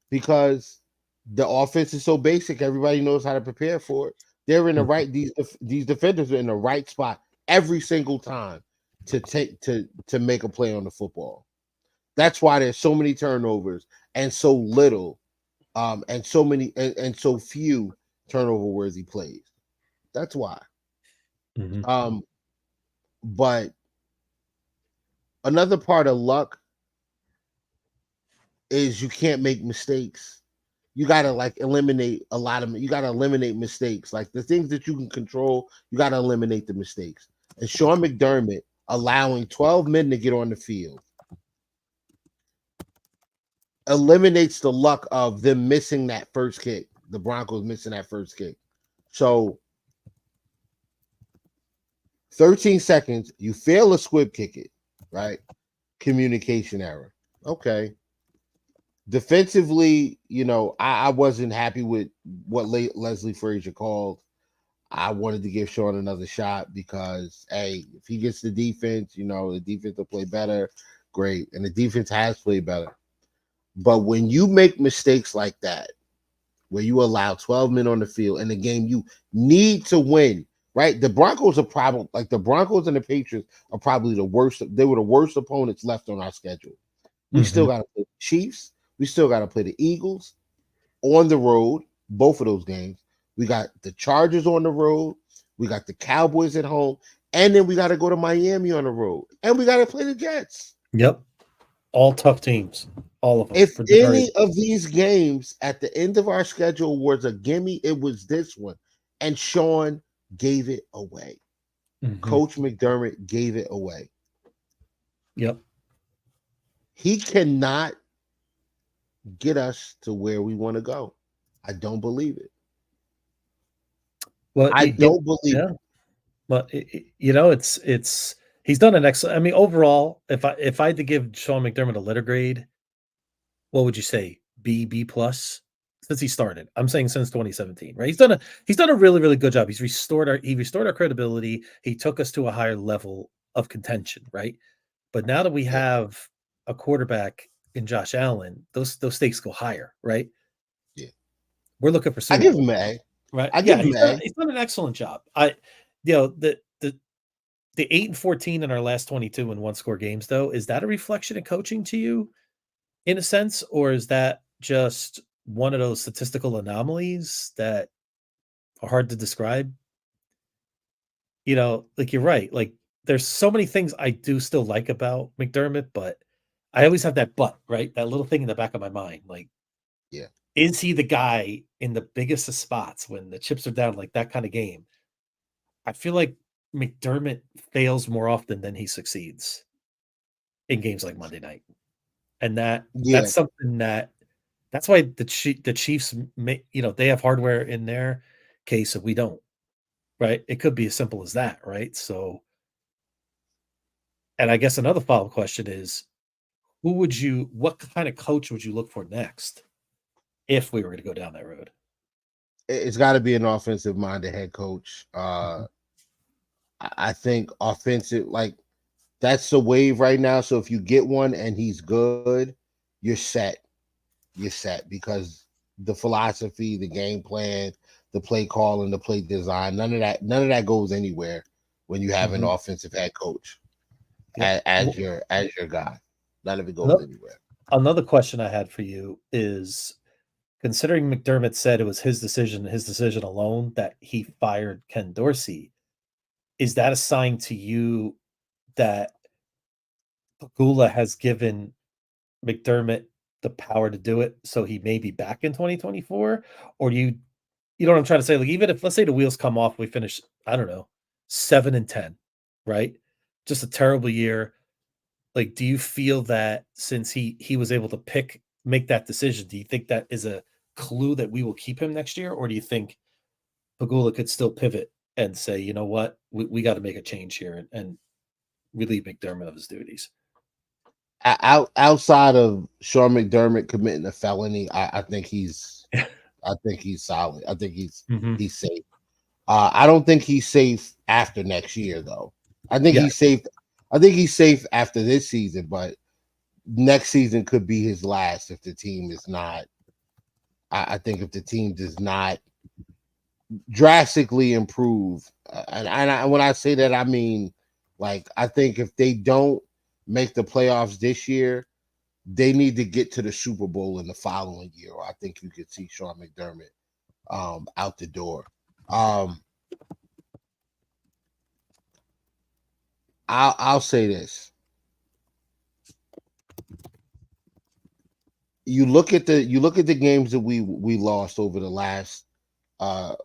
because the offense is so basic. Everybody knows how to prepare for it. They're in the right. These defenders are in the right spot every single time to make a play on the football. That's why there's so many turnovers and so little, and so many and so few turnover worthy plays. That's why. Mm-hmm. But another part of luck is you can't make mistakes. you gotta like eliminate a lot of you gotta eliminate mistakes. Like the things that you can control, you gotta eliminate the mistakes. And Sean McDermott allowing 12 men to get on the field eliminates the luck of them missing that first kick. The Broncos missing that first kick. So 13 seconds, you fail a squib kick it, right? Communication error. Okay. Defensively, I wasn't happy with what Leslie Frazier called. I wanted to give Sean another shot because, hey, if he gets the defense, the defense will play better. Great. And the defense has played better. But when you make mistakes like that, where you allow 12 men on the field in a game you need to win, right? The Broncos are probably like the Broncos and the Patriots are probably the worst. They were the worst opponents left on our schedule. We still got to play the Chiefs. We still got to play the Eagles on the road, both of those games. We got the Chargers on the road. We got the Cowboys at home. And then we got to go to Miami on the road. And we got to play the Jets. Yep. All tough teams. All of them. If any of these games at the end of our schedule was a gimme, it was this one. And Sean gave it away. Coach McDermott gave it away. Yep. He cannot get us to where we want to go. I don't believe it. Well, I don't believe it. But it's he's done an excellent. I mean, overall, if I had to give Sean McDermott a letter grade, what would you say? B plus since he started. I'm saying since 2017, right? He's done a really, really good job. He restored our credibility. He took us to a higher level of contention, right? But now that we have a quarterback in Josh Allen, those stakes go higher, right? Yeah. We're looking for I give him an A. Right. I give him an A. He's done an excellent job. The 8-14 in our last 22 and 1-score games, though, is that a reflection of coaching to you in a sense, or is that just one of those statistical anomalies that are hard to describe? Like you're right. Like there's so many things I do still like about McDermott, but I always have that but, right? That little thing in the back of my mind. Like, yeah, is he the guy in the biggest of spots when the chips are down, like that kind of game? I feel like McDermott fails more often than he succeeds in games like Monday night. And that's something that's why the Chiefs, they have hardware in their case and we don't, right? It could be as simple as that, right? So, and I guess another follow-up question is, what kind of coach would you look for next if we were going to go down that road? It's got to be an offensive-minded head coach. I think offensive, like that's the wave right now. So if you get one and he's good, you're set. You're set because the philosophy, the game plan, the play call, and the play design, none of that goes anywhere when you have an offensive head coach as your guy. None of it goes anywhere. Another question I had for you is, considering McDermott said it was his decision alone that he fired Ken Dorsey, is that a sign to you that Pagula has given McDermott the power to do it, so he may be back in 2024? Or do you know what I'm trying to say? Like, even if, let's say, the wheels come off, we finish, I don't know, 7-10, right? Just a terrible year. Like, do you feel that since he was able to make that decision, do you think that is a clue that we will keep him next year? Or do you think Pagula could still pivot and say, you know what, we got to make a change here and relieve McDermott of his duties? Outside of Sean McDermott committing a felony, I think he's solid. I think he's safe. I don't think he's safe after next year, though. I think he's safe. I think he's safe after this season, but next season could be his last if the team is not. I think if the team does not drastically improve, and when I say that, I mean, like, I think if they don't make the playoffs this year, they need to get to the Super Bowl in the following year. Or I think you could see Sean McDermott out the door. I'll say this. you look at the games that we lost over the last uh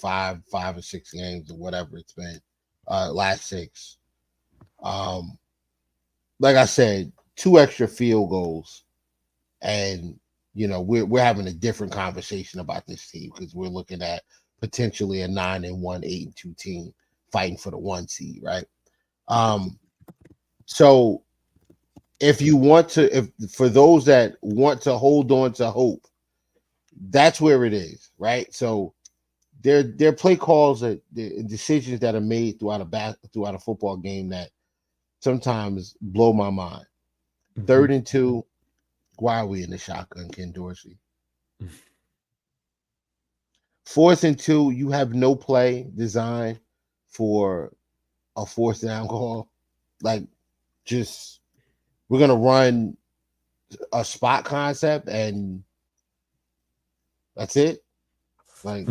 five or six games or whatever it's been, last six. Um, like I said, two extra field goals, and we're having a different conversation about this team because we're looking at potentially a 9-1, 8-2 team fighting for the 1 seed, right? So if you want to, if for those that want to hold on to hope, that's where it is, right? So there are play calls that decisions that are made throughout a football game that sometimes blow my mind. 3rd and 2, why are we in the shotgun, Ken Dorsey? 4th and 2, you have no play design for a 4th down call. Like, just we're gonna run a spot concept and that's it. Like,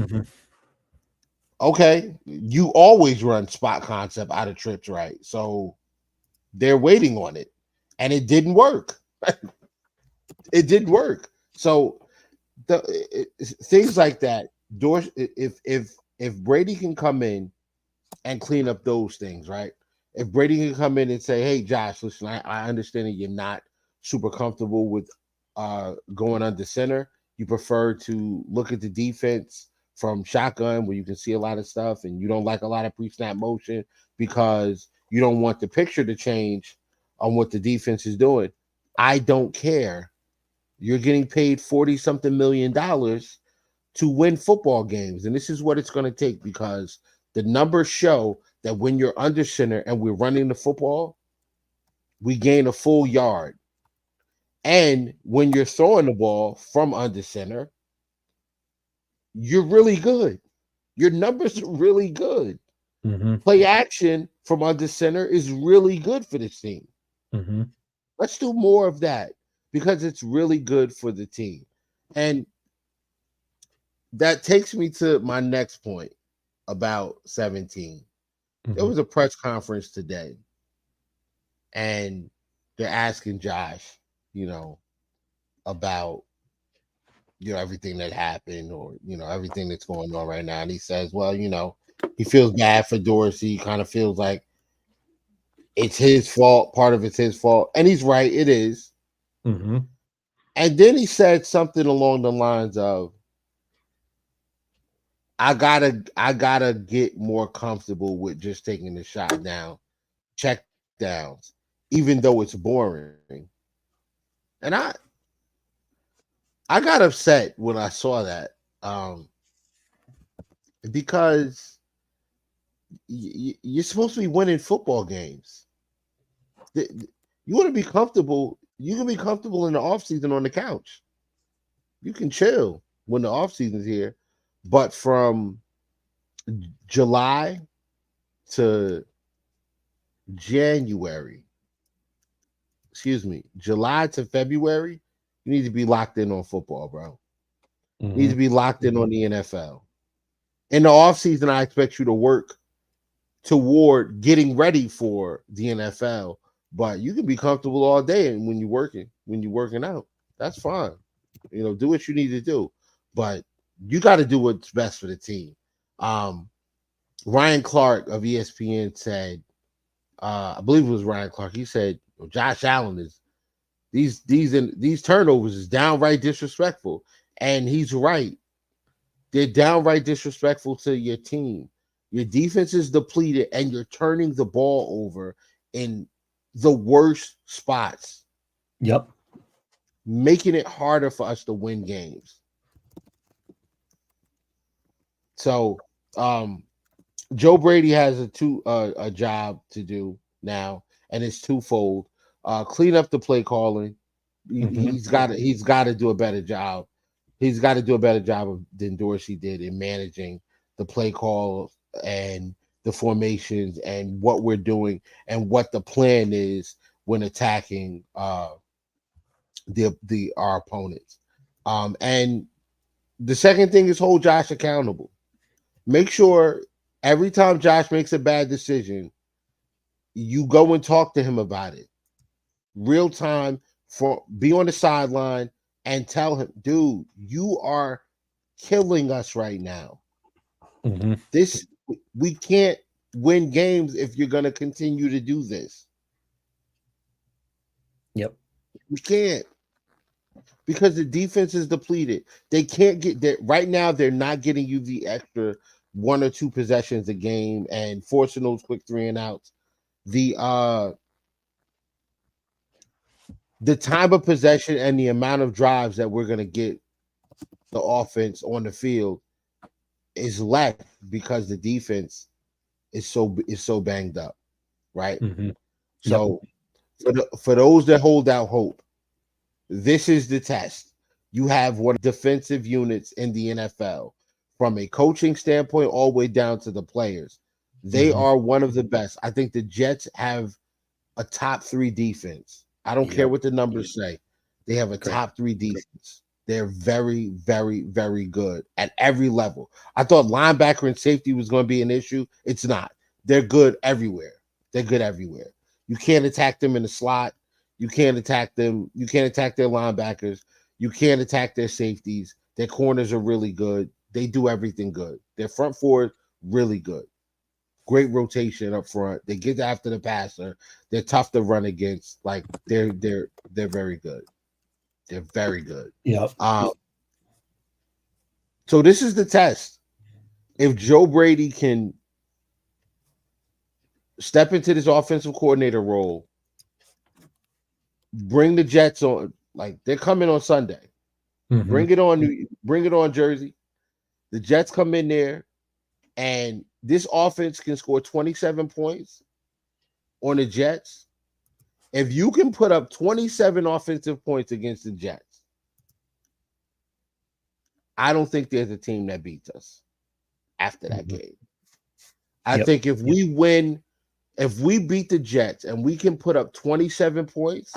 okay, you always run spot concept out of trips, right? So they're waiting on it, and it didn't work. It didn't work. So things like that. If Brady can come in and clean up those things, right? If Brady can come in and say, "Hey, Josh, listen, I understand that you're not super comfortable with going under center. You prefer to look at the defense from shotgun where you can see a lot of stuff, and you don't like a lot of pre-snap motion because you don't want the picture to change on what the defense is doing." I don't care. You're getting paid 40-something million dollars to win football games. And this is what it's going to take, because the numbers show that when you're under center and we're running the football, we gain a full yard. And when you're throwing the ball from under center, you're really good. Your numbers are really good. Play action from under center is really good for this team. Let's do more of that because it's really good for the team. And that takes me to my next point about 17. There was a press conference today, and they're asking Josh, about everything that happened, or everything that's going on right now. And he says, well, he feels bad for Dorsey. He kind of feels like it's his fault. Part of it's his fault, and he's right. It is. And then he said something along the lines of, I gotta get more comfortable with just taking the shot down, check downs, even though it's boring. And I got upset when I saw that, because you're supposed to be winning football games. You want to be comfortable. You can be comfortable in the offseason on the couch. You can chill when the offseason's here. But from July to January, July to February, you need to be locked in on football, bro. You need to be locked in on the NFL. In the offseason, I expect you to work toward getting ready for the NFL, but you can be comfortable all day, and when you're working out, that's fine. Do what you need to do, but you got to do what's best for the team. Ryan Clark of ESPN said, I believe it was Ryan Clark. He said, Josh Allen is these turnovers is downright disrespectful, and he's right. They're downright disrespectful to your team. Your defense is depleted, and you're turning the ball over in the worst spots. Yep. Making it harder for us to win games. So, Joe Brady has a job to do now, and it's twofold. Clean up the play calling. He's got to do a better job. He's got to do a better job than Dorsey did in managing the play call and the formations and what we're doing and what the plan is when attacking our opponents. And the second thing is hold Josh accountable. Make sure every time Josh makes a bad decision, you go and talk to him about it. Real time, be on the sideline and tell him, dude, you are killing us right now. Mm-hmm. We can't win games if you're going to continue to do this. Yep. We can't, because the defense is depleted. They can't get there right now. They're not getting you the extra 1 or 2 possessions a game and forcing those quick 3 and outs. The time of possession and the amount of drives that we're going to get the offense on the field is less because the defense is so banged up, right? Mm-hmm. So for those that hold out hope, this is the test. You have one of the defensive units in the NFL from a coaching standpoint all the way down to the players. They are one of the best. I think the Jets have a top 3 defense. I don't care what the numbers say. They have a top 3 defense. They're very, very, very good at every level. I thought linebacker and safety was going to be an issue. It's not. They're good everywhere. They're good everywhere. You can't attack them in the slot. You can't attack them. You can't attack their linebackers. You can't attack their safeties. Their corners are really good. They do everything good. Their front four, really good. Great rotation up front. They get after the passer. They're tough to run against. Like they're very good. They're very good. Yep. So this is the test. If Joe Brady can step into this offensive coordinator role, bring the Jets on, like they're coming on Sunday. Mm-hmm. Bring it on Jersey. The Jets come in there, and this offense can score 27 points on the Jets. If you can put up 27 offensive points against the Jets, I don't think there's a team that beats us after that game. I think if we win, if we beat the Jets and we can put up 27 points,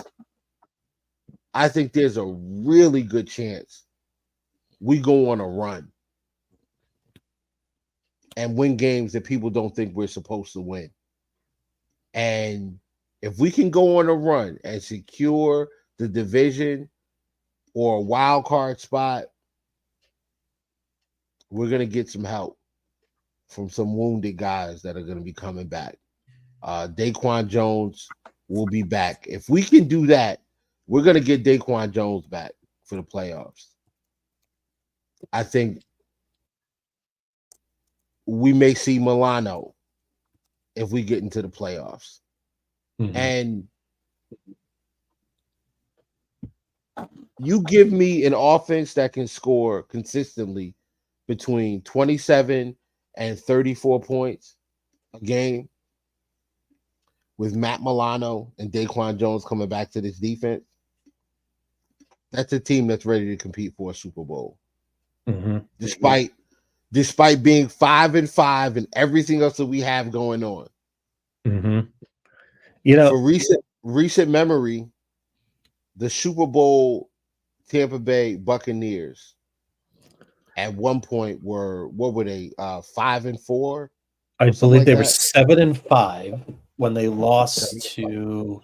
I think there's a really good chance we go on a run and win games that people don't think we're supposed to win. And if we can go on a run and secure the division or a wild card spot, we're going to get some help from some wounded guys that are going to be coming back. Daquan Jones will be back. If we can do that, we're going to get Daquan Jones back for the playoffs. I think we may see Milano if we get into the playoffs. Mm-hmm. And you give me an offense that can score consistently between 27 and 34 points a game with Matt Milano and Daquan Jones coming back to this defense. That's a team that's ready to compete for a Super Bowl. Mm-hmm. Despite being 5-5 and everything else that we have going on. Mm-hmm. You know, for recent memory, the Super Bowl Tampa Bay Buccaneers at one point were, what were they, 5-4? I believe they were 7-5 when they lost to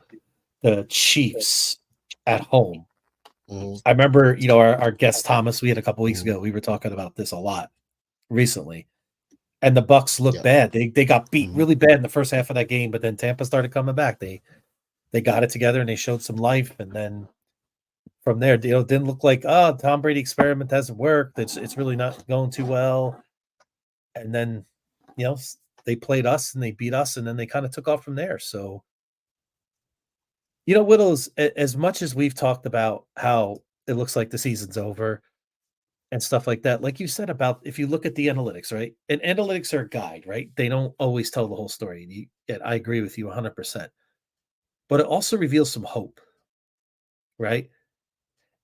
the Chiefs at home. Mm-hmm. I remember, you know, our guest Thomas, we had a couple weeks ago, we were talking about this a lot recently. And the Bucs looked bad. They got beat really bad in the first half of that game, but then Tampa started coming back. They got it together and they showed some life. And then from there, you know, it didn't look like, oh, Tom Brady experiment hasn't worked. It's really not going too well. And then, you know, they played us and they beat us, and then they kind of took off from there. So, you know, Whittles, as much as we've talked about how it looks like the season's over and stuff like that, like you said about if you look at the analytics, right? And analytics are a guide, right? They don't always tell the whole story. I agree with you 100%. But it also reveals some hope, right?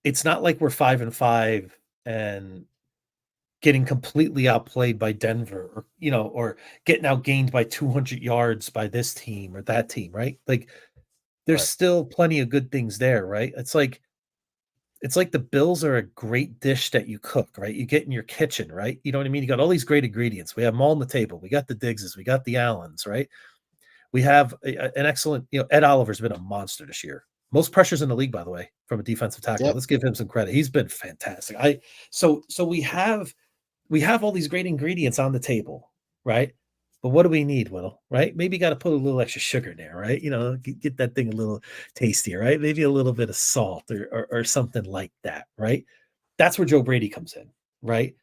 It's not like we're 5-5 and getting completely outplayed by Denver, or, you know, or getting outgained by 200 yards by this team or that team, right? Like there's still plenty of good things there, right? It's like the Bills are a great dish that you cook, right? You get in your kitchen, right? You know what I mean? You got all these great ingredients. We have them all on the table. We got the Diggses, we got the Allens, right? We have an excellent, you know, Ed Oliver's been a monster this year. Most pressures in the league, by the way, from a defensive tackle. Yep. Let's give him some credit. He's been fantastic. So we have all these great ingredients on the table, right? But what do we need, Will? Right? Maybe got to put a little extra sugar in there, right? Get that thing a little tastier, right? Maybe a little bit of salt or something like that, right? That's where Joe Brady comes in, right?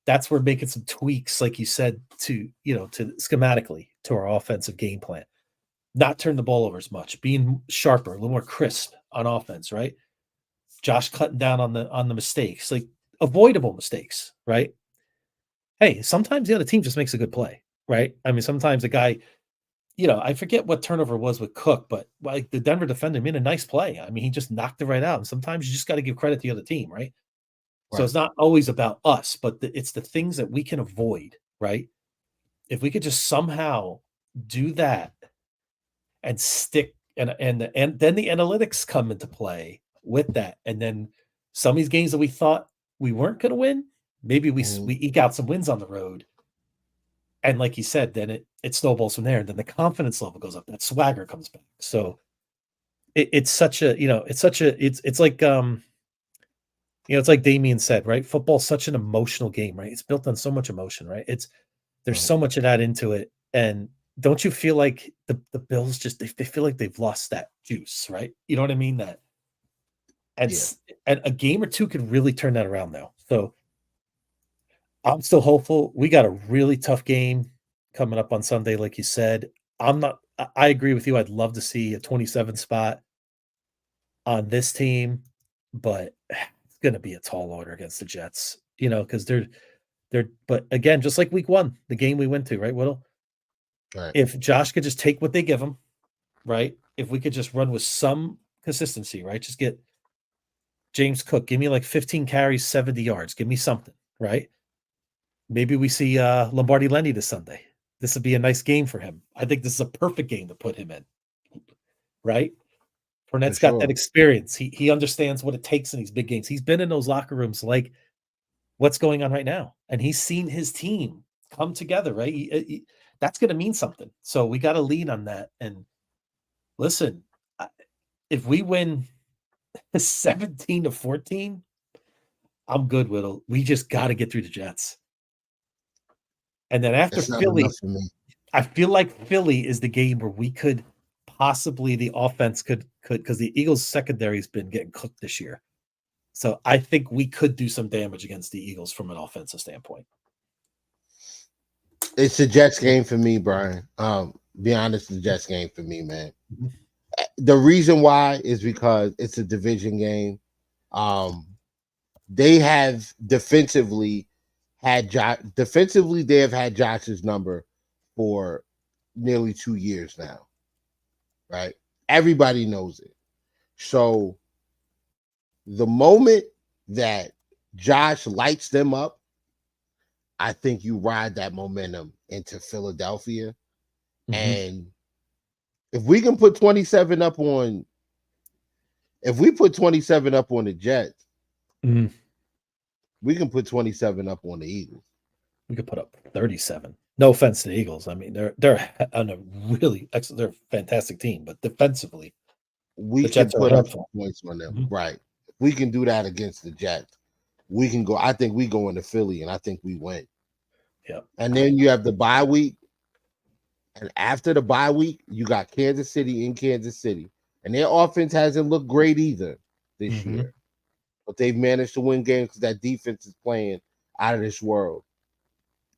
That's where making some tweaks, like you said, to schematically to our offensive game plan, not turn the ball over as much, being sharper, a little more crisp on offense, right? Josh cutting down on the mistakes, like avoidable mistakes, right? Hey, sometimes the other team just makes a good play, right? I mean, sometimes a guy, I forget what turnover was with Cook, but like the Denver defender made a nice play. I mean, he just knocked it right out. And sometimes you just got to give credit to the other team, right? So Right. it's not always about us, but it's the things that we can avoid, right? If we could just somehow do that and stick, and then the analytics come into play with that, and then some of these games that we thought we weren't going to win, maybe we eke out some wins on the road. And like you said, then it snowballs from there, and then the confidence level goes up. That swagger comes back. So it's like it's like Damien said, right? Football's such an emotional game, right? It's built on so much emotion, right? There's so much of that into it. And don't you feel like the Bills just they feel like they've lost that juice, right? You know what I mean? And a game or two could really turn that around now. So I'm still hopeful. We got a really tough game coming up on Sunday, like you said. I agree with you. I'd love to see a 27 spot on this team, but it's going to be a tall order against the Jets, because but again, just like week 1, the game we went to, right, Whittle? Right. If Josh could just take what they give him, right? If we could just run with some consistency, right? Just get James Cook, give me like 15 carries, 70 yards. Give me something, right? Maybe we see Lombardi Lenny this Sunday. This would be a nice game for him. I think this is a perfect game to put him in, right? Fournette's got that experience. He understands what it takes in these big games. He's been in those locker rooms like what's going on right now, and he's seen his team come together, right? That's going to mean something. So we got to lean on that. And listen, if we win 17-14, I'm good, Whittle. We just got to get through the Jets. And then after Philly, I feel like Philly is the game where we could possibly, the offense could, because the Eagles secondary has been getting cooked this year. So I think we could do some damage against the Eagles from an offensive standpoint. It's the Jets game for me, Brian. Be honest, the Jets game for me, man. Mm-hmm. The reason why is because it's a division game. They have defensively they have had Josh's number for nearly 2 years now, right? Everybody knows it. So the moment that Josh lights them up, I think you ride that momentum into Philadelphia. Mm-hmm. And if we can put 27 up on, the Jets, we can put 27 up on the Eagles. We could put up 37. No offense to the Eagles. I mean, they're on a really excellent, they're a fantastic team, but defensively, we can put up some points on them. Mm-hmm. Right. If we can do that against the Jets, we can go. I think we go into Philly, and I think we win. Yeah. And then you have the bye week. And after the bye week, you got Kansas City in Kansas City. And their offense hasn't looked great either this year. But they've managed to win games because that defense is playing out of this world.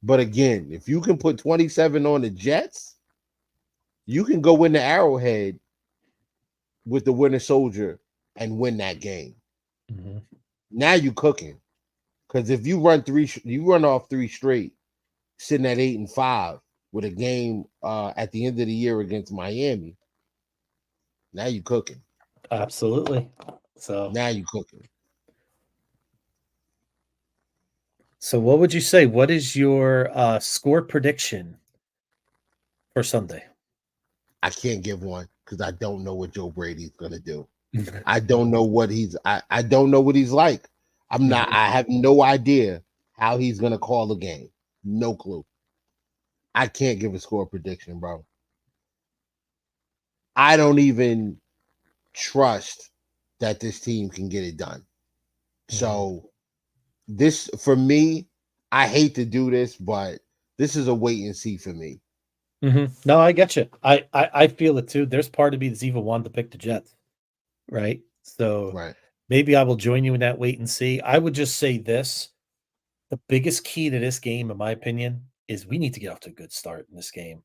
But again, if you can put 27 on the Jets, you can go into Arrowhead with the Winter Soldier and win that game. Mm-hmm. Now you cooking. Because if you run off 3 straight, sitting at 8-5 with a game at the end of the year against Miami, now you cooking. Absolutely. So now you cooking. So what would you say? What is your score prediction for Sunday? I can't give one because I don't know what Joe Brady's gonna do. I don't know what I don't know what he's like. I have no idea how he's gonna call the game. No clue. I can't give a score prediction, bro. I don't even trust that this team can get it done. So this, for me, I hate to do this, but this is a wait and see for me. No, I get you. I feel it too. There's part of me that's even wanted to pick the Jets, right? So Right. maybe I will join you in that wait and see. I would just say this: the biggest key to this game, in my opinion, is we need to get off to a good start in this game.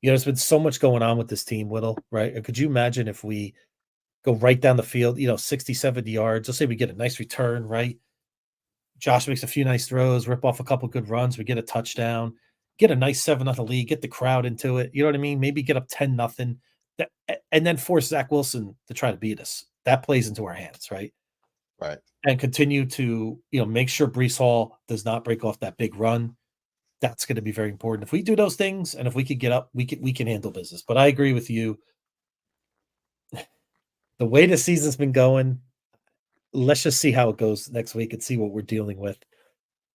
There's been so much going on with this team, Whittle, right? And could you imagine if we go right down the field, 60, 70 yards? Let's say we get a nice return, right? Josh makes a few nice throws, rip off a couple good runs, we get a touchdown, get a nice 7-0 lead, get the crowd into it. You know what I mean? Maybe get up 10-0, and then force Zach Wilson to try to beat us. That plays into our hands, right? Right. And continue to, make sure Brees Hall does not break off that big run. That's going to be very important. If we do those things, and if we could get up, we can handle business. But I agree with you. The way the season's been going, let's just see how it goes next week and see what we're dealing with.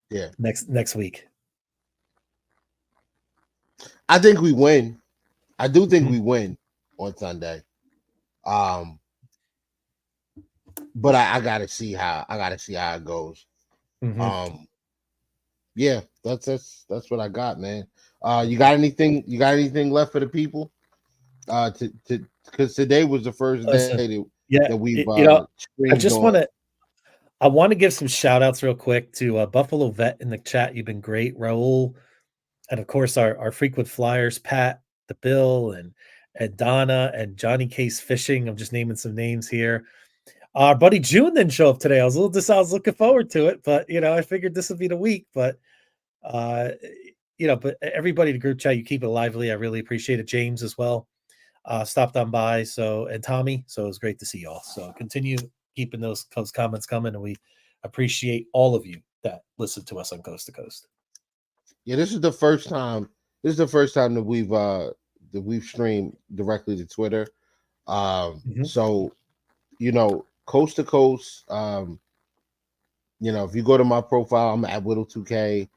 Yeah. Next week. I think we win. I do think we win on Sunday. But I gotta see how it goes. Yeah, that's what I got, man. You got anything left for the people? Because today was the first day that we've I just want to give some shout outs real quick to Buffalo Vet in the chat. You've been great, Raul, and of course our frequent flyers, Pat, the Bill, and Donna and Johnny Case Fishing. I'm just naming some names here. Our buddy June didn't show up today. I was looking forward to it, but I figured this would be the week. But but everybody in the group chat, you keep it lively. I really appreciate it. James as well stopped on by. And Tommy. So it was great to see y'all. So continue keeping those comments coming, and we appreciate all of you that listen to us on Coast to Coast. Yeah, this is the first time that we've streamed directly to Twitter. So Coast to Coast, if you go to my profile, I'm at Whittle2K.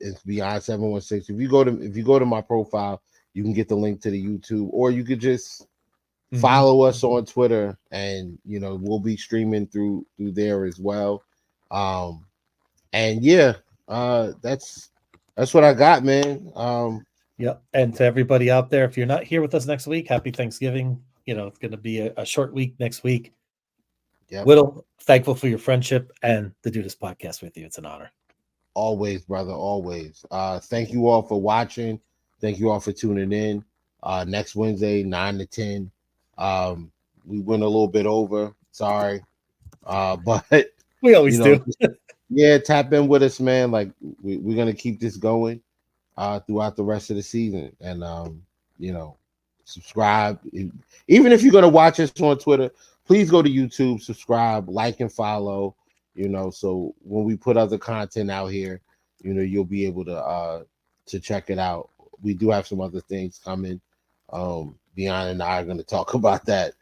It's Beyond 716. If you go to my profile, you can get the link to the YouTube, or you could just follow us on Twitter, and we'll be streaming through there as well. And yeah, that's what I got, man. Yep. And to everybody out there, if you're not here with us next week, happy Thanksgiving. It's going to be a short week next week. Yep. Whittle, thankful for your friendship and to do this podcast with you. It's an honor. Always, brother. Always. Thank you all for watching. Thank you all for tuning in. Next Wednesday, 9 to 10. We went a little bit over. Sorry. But we always do. Yeah, tap in with us, man. Like we're gonna keep this going throughout the rest of the season. And subscribe. Even if you're gonna watch us on Twitter, please go to YouTube, subscribe, like, and follow. So when we put other content out here, you'll be able to check it out. We do have some other things coming. Beyond and I are going to talk about that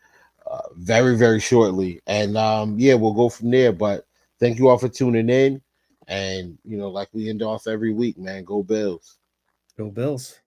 very, very shortly. And we'll go from there. But thank you all for tuning in. And like we end off every week, man, go Bills. Go Bills.